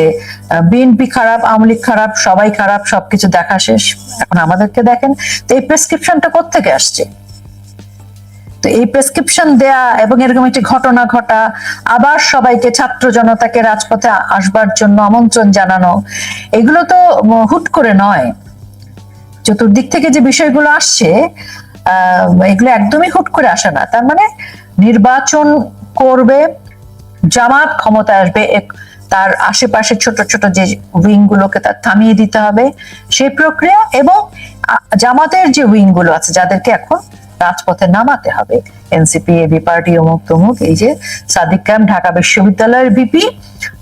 বিএনপি খারাপ, আওয়ামী লীগ খারাপ, সবাই খারাপ, সবকিছু দেখা শেষ, এখন আমাদেরকে দেখেন। তো এই প্রেসক্রিপশনটা কোত্থেকে আসছে? তো এই প্রেসক্রিপশন দেয়া এবং এরকম একটি ঘটনা ঘটা, আবার সবাইকে ছাত্র জনতাকে রাজপথে আসবার জন্য আমন্ত্রণ জানানো, এগুলো তো হুট করে নয়। চতুর্দিক থেকে যে বিষয়গুলো আসছে এগুলো একদমই হুট করে আসে না। তার মানে নির্বাচন করবে, জামাত ক্ষমতা আসবে, তার আশেপাশে ছোট ছোট যে উইং গুলোকে তার থামিয়ে দিতে হবে সেই প্রক্রিয়া, এবং জামাতের যে উইং গুলো আছে যাদেরকে এখন রাজপথে নামাতে হবে, এনসিপি, এবি পার্টি, অমুক তমুক, এই যে সাদিক কায়েম ঢাকা বিশ্ববিদ্যালয়ের ভিপি,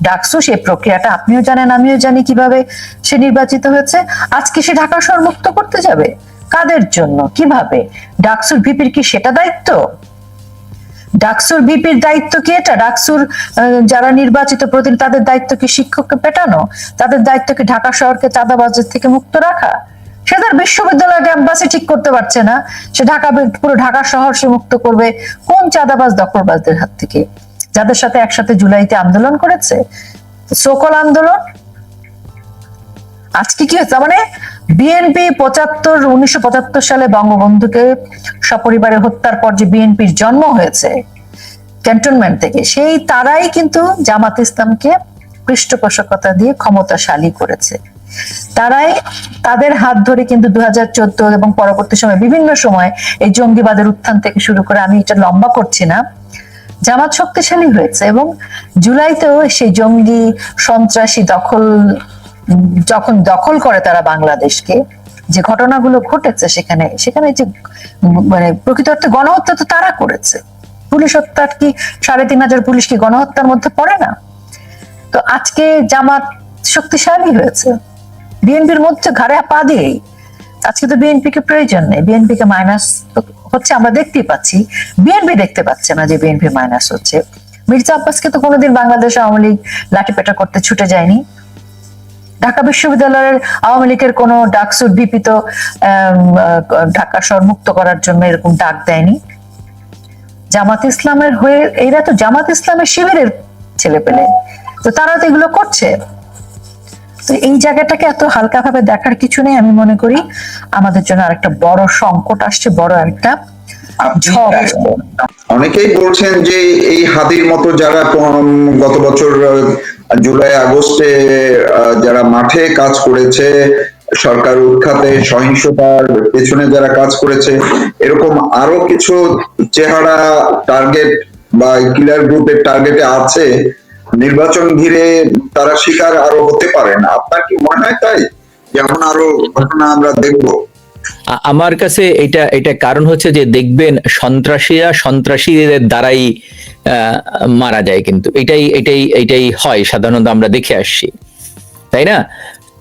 ডাকসু, সেই প্রক্রিয়াটা আপনিও জানেন আমিও জানি কিভাবে সে নির্বাচিত হয়েছে। আজকে সে ঢাকা শহর মুক্ত করতে যাবে, কাদের জন্য, কিভাবে? ডাকসুর ভিপির কি সেটা দায়িত্ব? ডাকসুর ভিপির দায়িত্ব কি এটা? ডাকসুর যারা নির্বাচিত প্রতিনিধি তাদের দায়িত্ব কি শিক্ষককে পেটানো? তাদের দায়িত্ব কি ঢাকা শহরকে চাঁদাবাজের থেকে মুক্ত রাখা? সে তার বিশ্ববিদ্যালয় ক্যাম্পাসে ঠিক করতে পারছে না, সে পুরো ঢাকা শহর সে মুক্ত করবে কোন চাঁদাবাজ দখলবাজদের হাত থেকে, যাদের সাথে একসাথে জুলাইতে আন্দোলন করেছে, সকল আন্দোলন। আজকে কি হচ্ছে, মানে বিএনপি 1975 সালে বঙ্গবন্ধুকে সপরিবারে হত্যার পর যে বিএনপির জন্ম হয়েছে ক্যান্টনমেন্ট থেকে, সেই তারাই কিন্তু জামাত ইসলামকে পৃষ্ঠপোষকতা দিয়ে ক্ষমতাশালী করেছে। তারাই, তাদের হাত ধরে কিন্তু 2014 এবং পরবর্তী সময় বিভিন্ন সময় এই জঙ্গিবাদের উত্থান থেকে শুরু করে, আমি এটা লম্বা করছি না, জামাত শক্তিশালী হয়েছে। এবং জুলাইতেও সেই জঙ্গি সন্ত্রাসী যখন দখল করে তারা বাংলাদেশকে, যে ঘটনাগুলো ঘটেছে সেখানে যে মানে প্রকৃত অর্থে গণহত্যা তো তারা করেছে। পুলিশ হত্যা কি 3500 পুলিশ কি গণহত্যার মধ্যে পড়ে না? তো আজকে জামাত শক্তিশালী হয়েছে বিএনপির মধ্যে ঘাড়ে পা দিয়েই। আজকে তো বিএনপি কে প্রয়োজন নেই, বিএনপি কে মাইনাস হচ্ছে আমরা দেখতেই পাচ্ছি, বিএনপি দেখতে পাচ্ছে না যে বিএনপি মাইনাস হচ্ছে। মির্জা আব্বাসকে তো কোনোদিন বাংলাদেশ আওয়ামী লীগ লাঠিপেটা করতে ছুটে যায়নি। ঢাকা বিশ্ববিদ্যালয়ের আওয়ামী লীগের কোন ডাকসুর ভিপি তো ঢাকা শহর মুক্ত করার জন্য এরকম ডাক দেয়নি। জামাত ইসলামের হয়ে, এরা তো জামাত ইসলামের শিবিরের ছেলে পেলে, তো তারা তো এগুলো করছে। তো এই জায়গাটাকে এত হালকা ভাবে দেখার কিছু নেই। আমি মনে করি আমাদের জন্য আরেকটা বড় সংকট আসছে, বড় একটা ঝড় আসছে। অনেকেই বলছেন যে এই হাদির মতো যারা গত বছর জুলাই আগস্টে যারা মাঠে কাজ করেছে, সরকার উৎখাতে সহিংসতার পেছনে যারা কাজ করেছে, এরকম আরো কিছু চেহারা টার্গেট বা কিলার গ্রুপের টার্গেটে আছে, নির্বাচন ঘিরে তারা শিকার আরো হতে পারেন। আপনার কি মনে হয় তাই, যেমন আরো ঘটনা আমরা দেখবো? আমার কাছে এটা কারণ হচ্ছে যে দেখবেন সন্ত্রাসীরা সন্ত্রাসীদের দ্বারাই মারা যায়, কিন্তু এটাই হয় সাধারণত, আমরা দেখে আসছি, তাই না?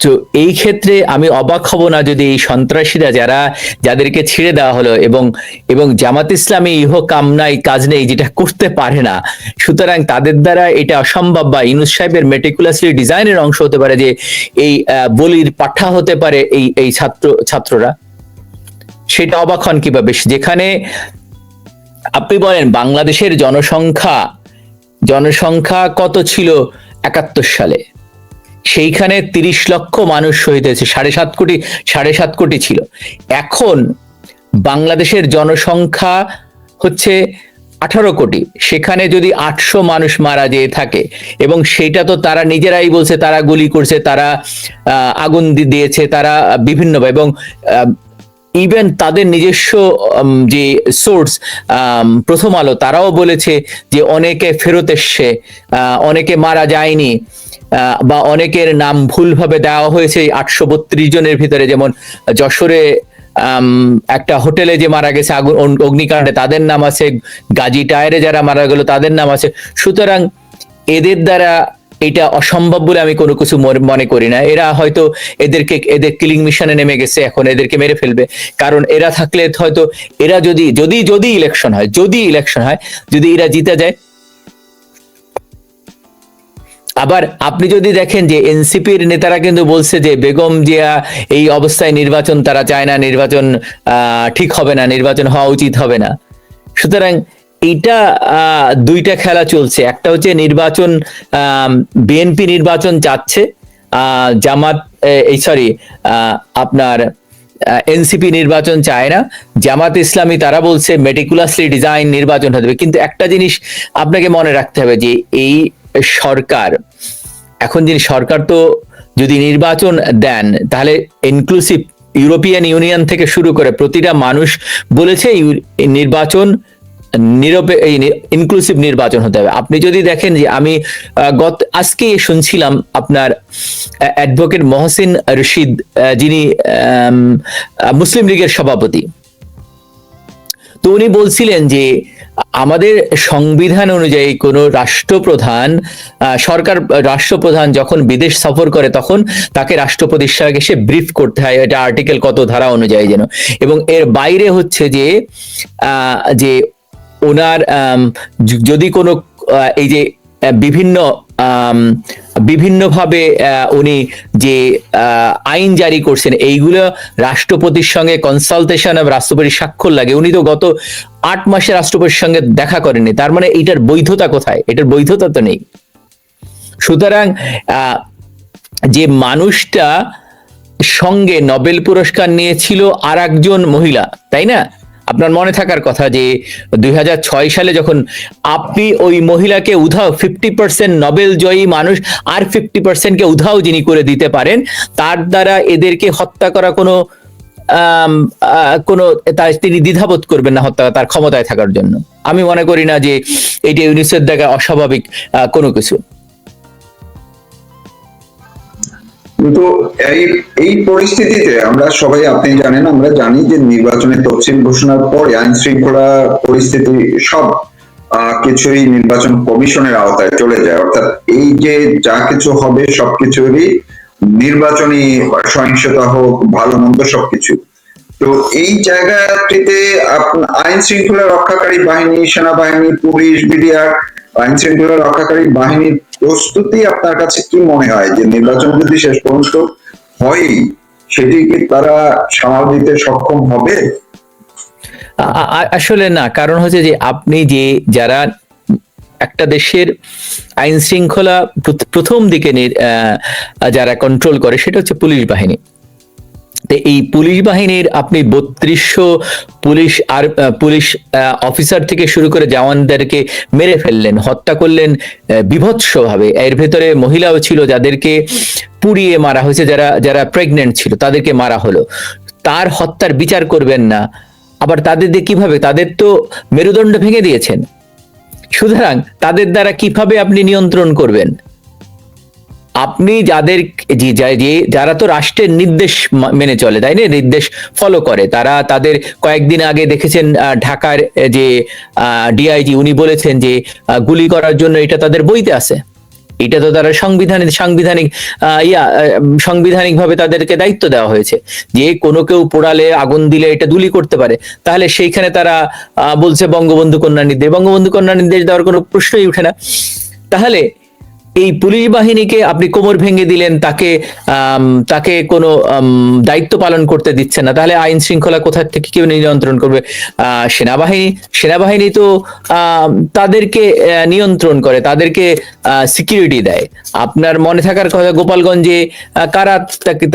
তো এই ক্ষেত্রে আমি অবাক হব না যদি এই সন্ত্রাসীরা যাদেরকে ছেড়ে দেওয়া হলো, এবং জামাত ইসলামী ইহ কামনাই কাজ নেই, যেটা করতে পারে না, সুতরাং তাদের দ্বারা এটা অসম্ভব, বা ইউনূস সাহেবের মেটিকুলাসলি ডিজাইনের অংশ হতে পারে যে এই বলির পাঠা হতে পারে এই ছাত্ররা, সেটা অবাক হন কিভাবে? যেখানে আপনি বলেন বাংলাদেশের জনসংখ্যা কত ছিল 71 সালে, সেইখানে 30 লক্ষ মানুষ শহীদ হয়েছে, 7.5 কোটি ছিল। এখন বাংলাদেশের জনসংখ্যা হচ্ছে 18 কোটি, সেখানে যদি 800 মানুষ মারা যেয়ে থাকে, এবং সেটা তো তারা নিজেরাই বলছে, তারা গুলি করছে, তারা আগুন দিয়েছে, তারা বিভিন্ন, এবং ইভেন তাদের নিজস্ব যে সোর্স প্রথম আলো, তারাও বলেছে যে অনেকে ফেরত এসছে, অনেকে মারা যায়নি, বা অনেকের নাম ভুলভাবে দেওয়া হয়েছে 832 জনের ভিতরে। যেমন যশোরে একটা হোটেলে যে মারা গেছে অগ্নিকাণ্ডে, তাদের নাম আছে, গাজী টায়ারে যারা মারা গেল তাদের নাম আছে। সুতরাং এদের দ্বারা এটা অসম্ভব বলে আমি কোনো কিছু মনে করি না। এরা হয়তো এদের কিলিং মিশনে নেমে গেছে, এখন এদেরকে মেরে ফেলবে। কারণ এরা থাকলে হয়তো এরা যদি ইলেকশন হয়, যদি এরা জিতে যায়। আবার আপনি যদি দেখেন যে এনসিপির নেতারা কিন্তু বলছে যে বেগম জিয়া এই অবস্থায় নির্বাচন তারা চায় না, নির্বাচন ঠিক হবে না, নির্বাচন হওয়া উচিত হবে না। সুতরাং এইটা দুইটা খেলা চলছে। একটা হচ্ছে নির্বাচন, বিএনপি নির্বাচন চাচ্ছে, জামাত আপনার এনসিপি নির্বাচন চায় না, জামাত ইসলামী তারা বলছে মেটিকুলাসলি ডিজাইন নির্বাচন হতে হবে। কিন্তু একটা জিনিস আপনাকে মনে রাখতে হবে যে এই সরকার, এখন যিনি সরকার, তো যদি নির্বাচন দেন তাহলে ইনক্লুসিভ ইউরোপিয়ান ইউনিয়ন থেকে শুরু করে প্রতিটা মানুষ বলেছে নির্বাচন ইনক্লুসিভ নির্বাচন হতে হবে। আপনি যদি দেখেন যে আমি আজকে শুনছিলাম আপনার অ্যাডভোকেট মহসিন রশিদ, যিনি মুসলিম লীগের সভাপতি, তো উনি বলছিলেন যে আমাদের সংবিধান অনুযায়ী কোন রাষ্ট্রপ্রধান রাষ্ট্রপ্রধান যখন বিদেশ সফর করে তখন তাকে রাষ্ট্রপতির সঙ্গে এসে ব্রিফ করতে হয়, এটা আর্টিকেল কত ধারা অনুযায়ী যেন। এবং এর বাইরে হচ্ছে যে ওনার যদি কোনো এই যে বিভিন্নভাবে উনি যে আইন জারি করছেন এইগুলো রাষ্ট্রপতির সঙ্গে কনসালটেশন এবং রাষ্ট্রপতির স্বাক্ষর লাগে। উনি তো গত 8 মাসে রাষ্ট্রপতির সঙ্গে দেখা করেননি, তার মানে এটার বৈধতা কোথায়? এটার বৈধতা তো নেই। সুতরাং যে মানুষটা সঙ্গে নোবেল পুরস্কার নিয়েছিল আর একজন মহিলা, তাই না? আপনার মনে থাকার কথা যে 2006 সালে যখন আপনি ওই মহিলাকে উধাও 50% নোবেল জয়ী মানুষ আর 50% কে উধাও যিনি করে দিতে পারেন, তার দ্বারা এদেরকে হত্যা করা তিনি দ্বিধাবোধ করবেন না হত্যা, তার ক্ষমতায় থাকার জন্য। আমি মনে করি না যে এটা ইউনিসেফ দেখা অস্বাভাবিক কোনো কিছু। কিন্তু এই পরিস্থিতিতে আমরা সবাই, আপনি জানেন, আমরা জানি যে নির্বাচনের তফসিল ঘোষণার পরে আইন শৃঙ্খলা পরিস্থিতি সব কিছুই নির্বাচন কমিশনের আওতায় চলে যায়। অর্থাৎ এই যে যা কিছু হবে সবকিছুরই নির্বাচনী সহিংসতা হোক, ভালো মন্দ সবকিছু। তো এই জায়গাটিতে আইন শৃঙ্খলা রক্ষাকারী বাহিনী, সেনাবাহিনী, পুলিশ, বিডিআর, আইন শৃঙ্খলা রক্ষাকারী বাহিনীর প্রস্তুতি আপনার কাছে কি মনে হয় যে নির্বাচন যদি শেষ পর্যন্ত হয় সেটি কি তারা সামাল দিতে সক্ষম হবে? আসলে না, কারণ হচ্ছে যে আপনি যারা একটা দেশের আইন শৃঙ্খলা প্রথম দিকে যারা কন্ট্রোল করে সেটা হচ্ছে পুলিশ বাহিনী। এই পুলিশ বাহিনীর আপনি 3200 পুলিশ অফিসার থেকে শুরু করে জওয়ানদেরকে মেরে ফেললেন, হত্যা করলেন বিভৎসভাবে। এর ভেতরে মহিলাও ছিল যাদেরকে পুড়িয়ে মারা হয়েছে, যারা প্রেগনেন্ট ছিল তাদেরকে মারা হলো। তার হত্যার বিচার করবেন না, আবার তাদের দিয়ে কিভাবে? তাদের তো মেরুদণ্ড ভেঙে দিয়েছেন। সুতরাং তাদের দ্বারা কিভাবে আপনি নিয়ন্ত্রণ করবেন? আপনি যারা তো রাষ্ট্রের নির্দেশ মেনে চলে, তাই না, নির্দেশ ফলো করে, তাদের কয়েকদিন আগে দেখেছেন ঢাকার যে ডিআইজি, উনি বলেছেন যে গুলি করার জন্য এটা তাদের বইতে আছে। এটা তো তারা সাংবিধানিক ভাবে তাদেরকে দায়িত্ব দেওয়া হয়েছে যে কোনো কেউ পোড়ালে, আগুন দিলে এটা গুলি করতে পারে। তাহলে সেইখানে তারা বলছে বঙ্গবন্ধু কন্যা নির্দেশ দেওয়ার কোনো প্রশ্নই উঠে না। তাহলে এই পুলিশ বাহিনীকে আপনি কোমর ভেঙে দিলেন, তাকে কোনো দায়িত্ব পালন করতে দিচ্ছেন না, তাহলে আইন শৃঙ্খলা কোথা থেকে কেউ নিয়ন্ত্রণ করবে? সেনাবাহিনী তো তাদেরকে নিয়ন্ত্রণ করে, তাদেরকে সিকিউরিটি দেয়। আপনার মনে থাকার কথা গোপালগঞ্জে কারা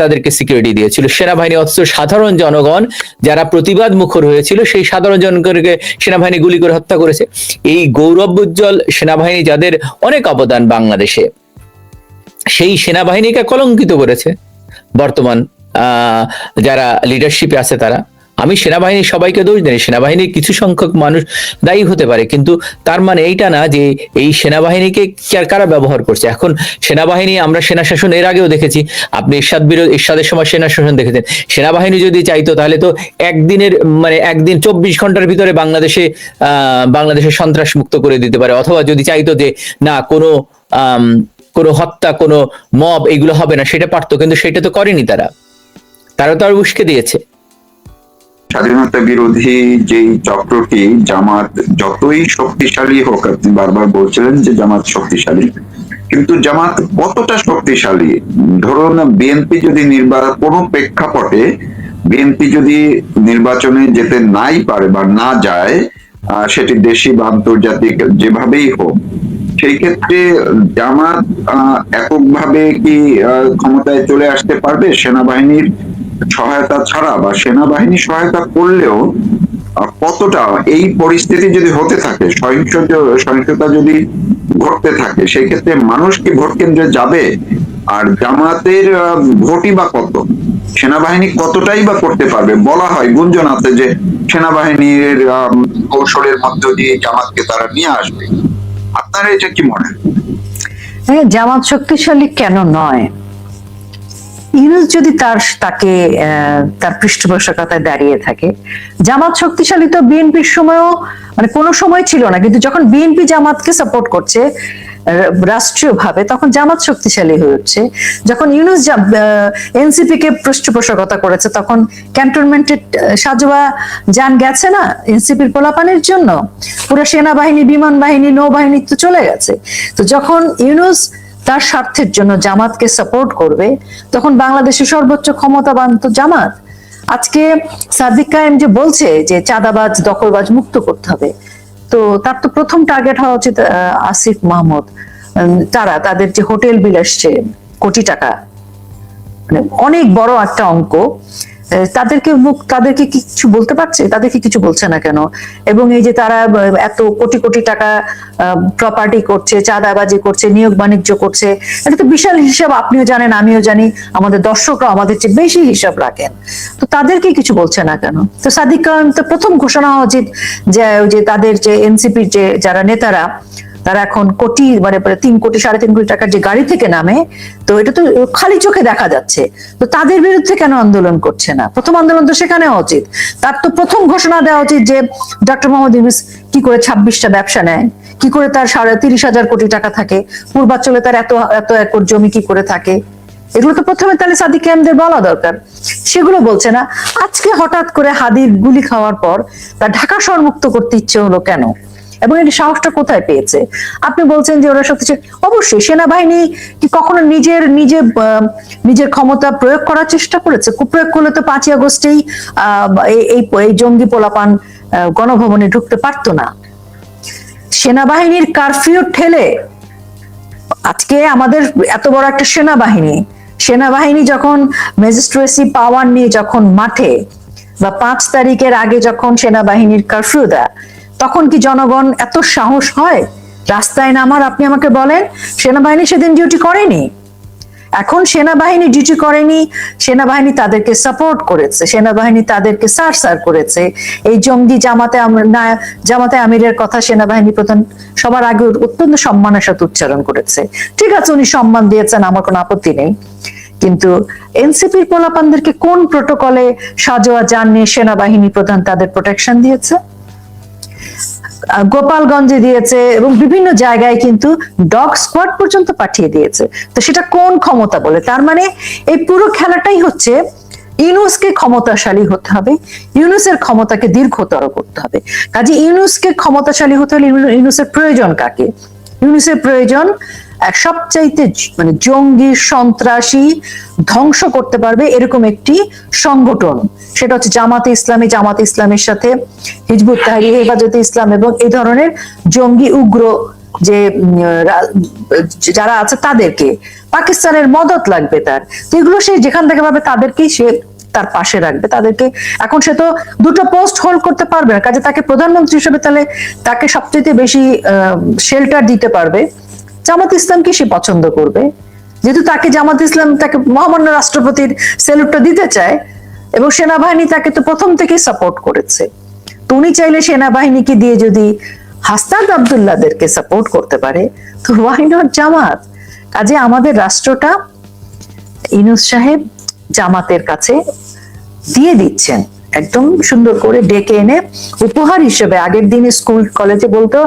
তাদেরকে সিকিউরিটি দিয়েছিল? সেনাবাহিনী। অথচ সাধারণ জনগণ যারা প্রতিবাদ মুখর হয়েছিল সেই সাধারণ জনগণকে সেনাবাহিনী গুলি করে হত্যা করেছে। এই গৌরবোজ্জ্বল সেনাবাহিনী, যাদের অনেক অবদান বাংলাদেশে, সেই সেনাবাহিনীকে কলঙ্কিত করেছে বর্তমান যারা লিডারশিপে আছে তারা। আমি সেনাবাহিনীর সবাইকে দোষ দিই, সেনাবাহিনীর কিছু সংখ্যক মানুষ দায়ী হতে পারে, কিন্তু তার মানে এইটা না যে এই সেনাবাহিনীকে কারা ব্যবহার করছে। এখন সেনাবাহিনী, আমরা সেনা শাসন এর আগেও দেখেছি, আপনি এরশাদের সময় সেনা শাসন দেখেছেন। সেনাবাহিনী যদি চাইতো তাহলে তো একদিন 24 ঘন্টার ভিতরে বাংলাদেশে সন্ত্রাস মুক্ত করে দিতে পারে। অথবা যদি চাইতো যে না, কোনো হত্যা, কোনো মব এগুলো হবে না, সেটা পারতো, কিন্তু সেটা তো করেনি। তারা তো আর উস্কে দিয়েছে। স্বাধীনতা বিরোধী যেই চক্রটি জামাত যতই শক্তিশালী হোক, আপনি বারবার বলছিলেন যে জামাত শক্তিশালী, কিন্তু জামাত কতটা শক্তিশালী? ধরুন বিএনপি যদি কোনো প্রেক্ষাপটে বিএনপি যদি নির্বাচনে যেতে নাই পারে বা না যায়, সেটি দেশি বা আন্তর্জাতিক যেভাবেই হোক, সেই ক্ষেত্রে জামাত এককভাবে কি ক্ষমতায় চলে আসতে পারবে? সেনাবাহিনীর সহায়তা ছাড়া বা সেনাবাহিনী সহায়তা করলেও কতটা এই পরিস্থিতি যদি হতে থাকে, সহিংসতা যদি ঘটতে থাকে, সেই ক্ষেত্রে মানুষ কি ভোট কেন্দ্রে যাবে? আর জামাতের ভোটই বা কত? সেনাবাহিনী কতটাই বা করতে পারবে? বলা হয়, গুঞ্জন আছে যে সেনাবাহিনীর কৌশলের মধ্য দিয়ে জামাতকে তারা নিয়ে আসবে। আপনার এটা কি মনে হয়? জামাত শক্তিশালী কেন নয়? ইউনূস যদি তাকে তার পৃষ্ঠপোষকতায় দাঁড়িয়ে থাকে, জামাত শক্তিশালী তো বিএনপির সময়ও মানে কোনো সময় ছিল না, কিন্তু যখন বিএনপি জামাতকে সাপোর্ট করছে রাষ্ট্রীয়ভাবে, তখন জামাত শক্তিশালী হয়ে উঠছে। যখন ইউনূস এনসিপি কে পৃষ্ঠপোষকতা করেছে, তখন ক্যান্টনমেন্টের সাজোয়া যান গেছে না এনসিপির পোলাপানের জন্য, পুরো সেনাবাহিনী, বিমান বাহিনী, নৌবাহিনী তো চলে গেছে। তো যখন ইউনূস তার স্বার্থের জন্য জামাতকে সাপোর্ট করবে, তখন বাংলাদেশের সর্বোচ্চ ক্ষমতাবান তো জামাত। আজকে সাদিক কায়েম যে বলছে যে চাঁদাবাজ, দখলবাজ মুক্ত করতে হবে, তো তার তো প্রথম টার্গেট হওয়া উচিত আসিফ মাহমুদ। তাদের যে হোটেল বিল আসছে কোটি টাকা, মানে অনেক বড় একটা অঙ্ক, তাদেরকে কিছু বলতে পারছে? তাদেরকে কিছু বলছে না কেন? এবং এই যে তারা এত কোটি কোটি টাকা প্রপার্টি করছে, চাঁদাবাজি করছে, নিয়োগ বাণিজ্য করছে, এটা তো বিশাল হিসাব। আপনিও জানেন, আমিও জানি, আমাদের দর্শকরা আমাদের চেয়ে বেশি হিসাব রাখেন। তো তাদেরকে কিছু বলছে না কেন? তো সাদিক কায়েম তো প্রথম ঘোষণা হওয়া উচিত যে তাদের যে এনসিপির যে যারা নেতারা, তারা এখন কোটি মানে 3 কোটি 3.5 কোটি টাকার যে গাড়ি থেকে নামে, তো এটা তো খালি চোখে দেখা যাচ্ছে, তো তাদের বিরুদ্ধে কেন আন্দোলন করছে না? প্রথম আন্দোলন তো সেখানে হওয়া উচিত। তার তো প্রথম ঘোষণা দেওয়া উচিত যে ডক্টর মোহাম্মদ ইউনূস কি করে 26টা ব্যবসা নেয়, কি করে তার 30,000 কোটি টাকা থাকে, পূর্বাঞ্চলে তার এত এত একর জমি কি করে থাকে, এগুলো তো প্রথমে তাহলে সাদিক কায়েমদের বলা দরকার। সেগুলো বলছে না। আজকে হঠাৎ করে হাদির গুলি খাওয়ার পর তার ঢাকা শহর মুক্ত করতে ইচ্ছে হলো কেন? এবং এই সাহসটা কোথায় পেয়েছে? আপনি বলছেন যে ওরা শক্তিশালী, অবশ্যই সেনাবাহিনী কি কখনো নিজের ক্ষমতা প্রয়োগ করার চেষ্টা করেছে? কুপ্রয়োগ করলে তো 5ই আগস্টেই এই জঙ্গি পোলাপান গণভবনে ঢুকতে পারতো না। সেনাবাহিনীর কারফিউ ঠেলে আজকে আমাদের এত বড় একটা সেনাবাহিনী যখন ম্যাজিস্ট্রেসি পাওয়ার নিয়ে যখন মাঠে, বা 5 তারিখের আগে যখন সেনাবাহিনীর কারফিউ দেয়, তখন কি জনগণ এত সাহস হয় রাস্তায় নামার? আপনি আমাকে বলেন। সেনাবাহিনী সেদিন ডিউটি করেনি। এখন সেনাবাহিনী ডিউটি করেনি, সেনাবাহিনী তাদেরকে সাপোর্ট করেছে, সেনাবাহিনী তাদেরকে সার করেছে। এই জঙ্গি জামাতে আমিরের কথা সেনাবাহিনী প্রধান সবার আগে অত্যন্ত সম্মানের সাথে উচ্চারণ করেছে। ঠিক আছে, উনি সম্মান দিয়েছেন, আমার কোনো আপত্তি নেই, কিন্তু এনসিপির পোলাপানদেরকে কোন প্রোটোকলে সাজোয়া যান নিয়ে সেনাবাহিনী প্রধান তাদের প্রোটেকশন দিয়েছে? গোপালগঞ্জে দিয়েছে এবং বিভিন্ন জায়গায় কিন্তু ডগ স্কোয়াড পর্যন্ত পাঠিয়ে দিয়েছে। তো সেটা কোন ক্ষমতা বলে? তার মানে এই পুরো খেলাটাই হচ্ছে ইউনূসকে ক্ষমতাশালী হতে হবে, ইউনূসের ক্ষমতাকে দীর্ঘতর করতে হবে। কাজে ইউনূসকে ক্ষমতাশালী হতে হলে ইউনূসের প্রয়োজন কাকে? ইউনূসের প্রয়োজন সবচাইতে মানে জঙ্গি, সন্ত্রাসী, ধ্বংস করতে পারবে এরকম একটি সংগঠন, সেটা হচ্ছে জামাতে ইসলামী। জামাতে ইসলামের সাথে হিজবুত তাহরির, হেফাজতে ইসলাম এবং এই ধরনের জঙ্গি উগ্র যে যারা আছে, তাদেরকে পাকিস্তানের মদত লাগবে তার। তো এগুলো সে যেখান থেকে পাবে তাদেরকেই সে তার পাশে রাখবে তাদেরকে। এখন সে তো 2টো পোস্ট হোল্ড করতে পারবে না, কাজে তাকে প্রধানমন্ত্রী হিসেবে তাহলে তাকে সবচেয়ে বেশি শেল্টার দিতে পারবে জামাত ইসলামকে সে পছন্দ করবে। যেহেতু তাকে জামাত ইসলাম তাকে মহামান্য রাষ্ট্রপতির স্যালুটটা দিতে চায়, এবং সেনাবাহিনী তাকে তো প্রথম থেকেই সাপোর্ট করেছে। তো উনি চাইলে সেনাবাহিনীকে দিয়ে যদি হাসনাত আব্দুল্লাহদেরকে সাপোর্ট করতে পারে, তো ওয়াই নট জামাত? কাজে আমাদের রাষ্ট্রটা ইউনূস সাহেব জামাতের কাছে দিয়ে দিচ্ছেন, একদম সুন্দর করে ডেকে এনে উপহার হিসেবে। আগের দিন স্কুল কলেজে বলতো,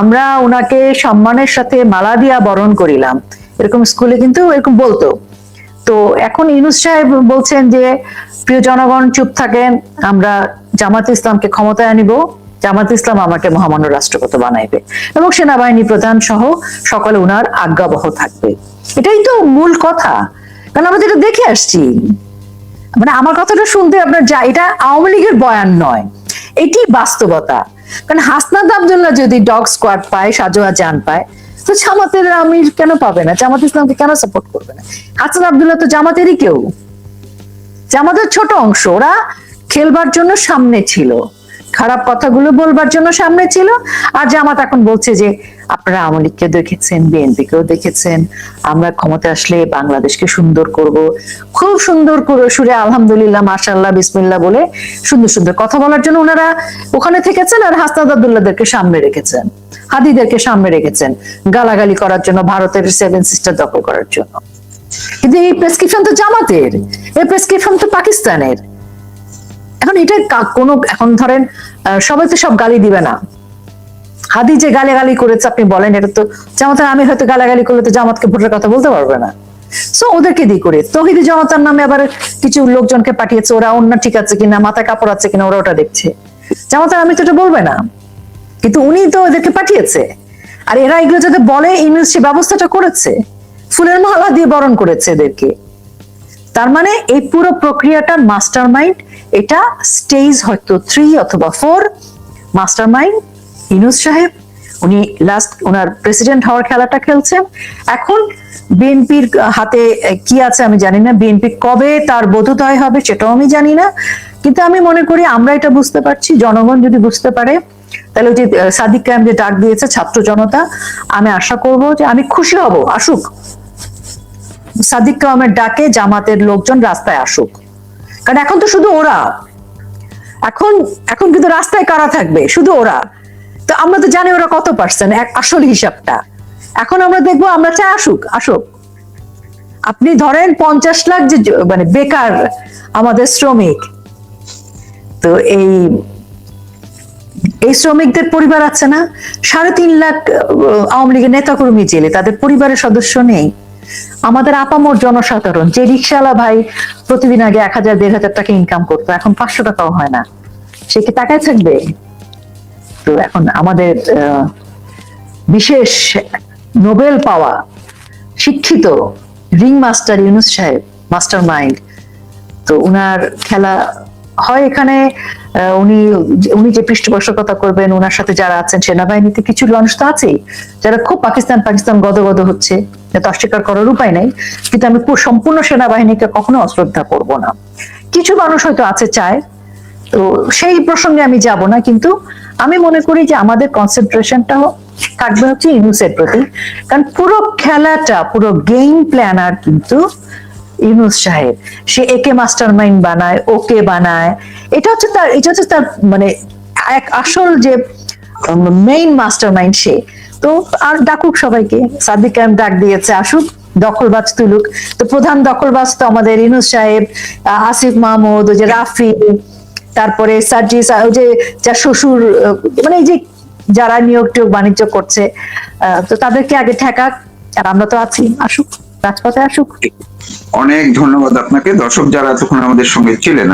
আমরা ওনাকে সম্মানের সাথে মালা দিয়া বরণ করিলাম, এরকম স্কুলে কিন্তু এরকম বলতো। তো এখন ইউনূস সাহেব বলছেন যে প্রিয় জনগণ চুপ থাকেন, আমরা জামাত ইসলামকে ক্ষমতায় আনিব, জামাত ইসলাম আমাকে মহামান্য রাষ্ট্রপতি বানাইবে এবং সেনাবাহিনী প্রধান সহ সকলে উনার আজ্ঞাবহ থাকবে। এটাই তো মূল কথা, কারণ আমরা যেটা দেখে আসছি। মানে আমার কথাটা শুনতে আপনার এটা আওয়ামী লীগের বয়ান নয়, এটি বাস্তবতা। কারণ হাসনাত আব্দুল্লাহ যদি ডগ স্কোয়াড পায়, সাজোয়া জান পায়, তো জামাতের আমির কেন পাবে না? জামাত ইসলামকে কেন সাপোর্ট করবে না? হাসনাত আব্দুল্লাহ তো জামাতেরই কেউ। জামাতের ছোট অংশ, ওরা খেলবার জন্য সামনে ছিল, খারাপ কথাগুলো বলবার জন্য সামনে ছিল। আর জামাত এখন বলছে যে আপনারা আওয়ামী লীগকে দেখেছেন, বিএনপিকেও দেখেছেন, আমরা ক্ষমতা আসলে বাংলাদেশকে সুন্দর করব। খুব সুন্দর করে সুরে আলহামদুলিল্লাহ, মাশাআল্লাহ, বিসমিল্লাহ বলে সুন্দর সুন্দর কথা বলার জন্য ওনারা ওখানে থেকেছেন। আর হাসনাত আব্দুল্লাহদেরকে সামনে রেখেছেন, হাদিদেরকে সামনে রেখেছেন গালাগালি করার জন্য, ভারতের 7 সিস্টার দখল করার জন্য। কিন্তু এই প্রেসক্রিপশন তো জামাতের, এই প্রেসক্রিপশন তো পাকিস্তানের। এখন এটা কোনো, এখন ধরেন সবাই তো সব গালি দিবে না। হাদি যে গালাগালি করেছে আপনি বলেন, এটা তো জামাতের। আমি হয়তো গালাগালি করলে তো জামাতকে ভোটের কথা বলতে পারবে না, সো ওদেরকে দিয়ে করে তৌহিদি জনতার নামে আবার কিছু লোকজনকে পাঠিয়েছে, ওরা অন্য ঠিক আছে কিনা, মাথায় কাপড় আছে কিনা ওরা ওটা দেখছে। জামাতের আমি তো এটা বলবে না, কিন্তু উনি তো ওদেরকে পাঠিয়েছে। আর এরা এগুলো যাতে বলে, ইউনিস সে ব্যবস্থাটা করেছে, ফুলের মালা দিয়ে বরণ করেছে এদেরকে। তার মানে এই পুরো প্রক্রিয়াটার মাস্টার মাইন্ড, এটা স্টেজ হয়তো 3 অথবা 4। মাস্টার মাইন্ড ইউনূস সাহেব, উনি লাস্ট ওনার প্রেসিডেন্ট হওয়ার খেলাটা খেলছেন। এখন বিএনপির হাতে কি আছে আমি জানি না, বিএনপি কবে তার বোধোদয় হবে সেটাও আমি জানি না। কিন্তু আমি মনে করি আমরা এটা বুঝতে পারছি, জনগণ যদি বুঝতে পারে তাহলে ওই যে সাদিক কায়েম যে ডাক দিয়েছে ছাত্র জনতা, আমি আশা করব যে, আমি খুশি হব আসুক সাদিক কায়েমের ডাকে জামাতের লোকজন রাস্তায় আসুক। কারণ এখন তো শুধু ওরা, এখন এখন কিন্তু রাস্তায় কারা থাকবে? শুধু ওরা। তো আমরা তো জানি ওরা কত পার্সেন্ট, আসল হিসাবটা এখন আমরা দেখবো। আমরা চাই আসুক, আসুক। আপনি ধরেন 50 লাখ যে মানে বেকার আমাদের শ্রমিক, তো এই শ্রমিকদের পরিবার আছে না, 3.5 লাখ আওয়ামী লীগের নেতাকর্মী জেলে, তাদের পরিবারের সদস্য নেই। আমাদের আপামর জনসাধারণ, যে রিক্সাওয়ালা ভাই প্রতিদিন আগে 1000-1500 টাকা ইনকাম করতো, এখন 500 টাকাও হয় না, সে কি টাকায় থাকবে? তো এখন আমাদের বিশেষ নোবেল পাওয়া শিক্ষিত রিং মাস্টার ইউনূস সাহেব, মাস্টার মাইন্ড, তো উনার খেলা হয় এখানে। উনি যে পৃষ্ঠপোষকতা করবেন, ওনার সাথে যারা আছেন সেনাবাহিনীতে কিছু মানুষ তো আছেই যারা খুব পাকিস্তান গদগদ হচ্ছে, এটা অস্বীকার করার উপায় নাই। কিন্তু আমি সম্পূর্ণ সেনাবাহিনীকে কখনো অশ্রদ্ধা করব না। কিছু মানুষ হয়তো আছে চায়, তো সেই প্রসঙ্গে আমি যাব না। কিন্তু আমি মনে করি যে আমাদের কনসেন্ট্রেশনটা থাকবে হচ্ছে ইউনূসের প্রতি, কারণ পুরো খেলাটা, পুরো গেম প্ল্যানার কিন্তু ইউনূস সাহেব। সে একে মাস্টার মাইন্ড বানায়, ওকে বানায়, এটা হচ্ছে তার মানে এক আসল যে মেইন মাস্টার মাইন্ড সে। তো আর ডাকুক সবাইকে, সাদিক কায়েম ডাক দিয়েছে আসুক, দখলবাজ তুলুক। তো প্রধান দখলবাজ তো আমাদের ইউনূস সাহেব, আসিফ মাহমুদ, ওই যে রাফি, তারপরে সার্জিস, ওই যে যার শ্বশুর, মানে এই যে যারা নিয়োগ টিয়োগ বাণিজ্য করছে, তো তাদেরকে আগে ঠেকাক। আর আমরা তো আছি, আসুক, রাজপথে আসুক। অনেক ধন্যবাদ আপনাকে। দর্শক যারা এতক্ষণ আমাদের সঙ্গে ছিলেন,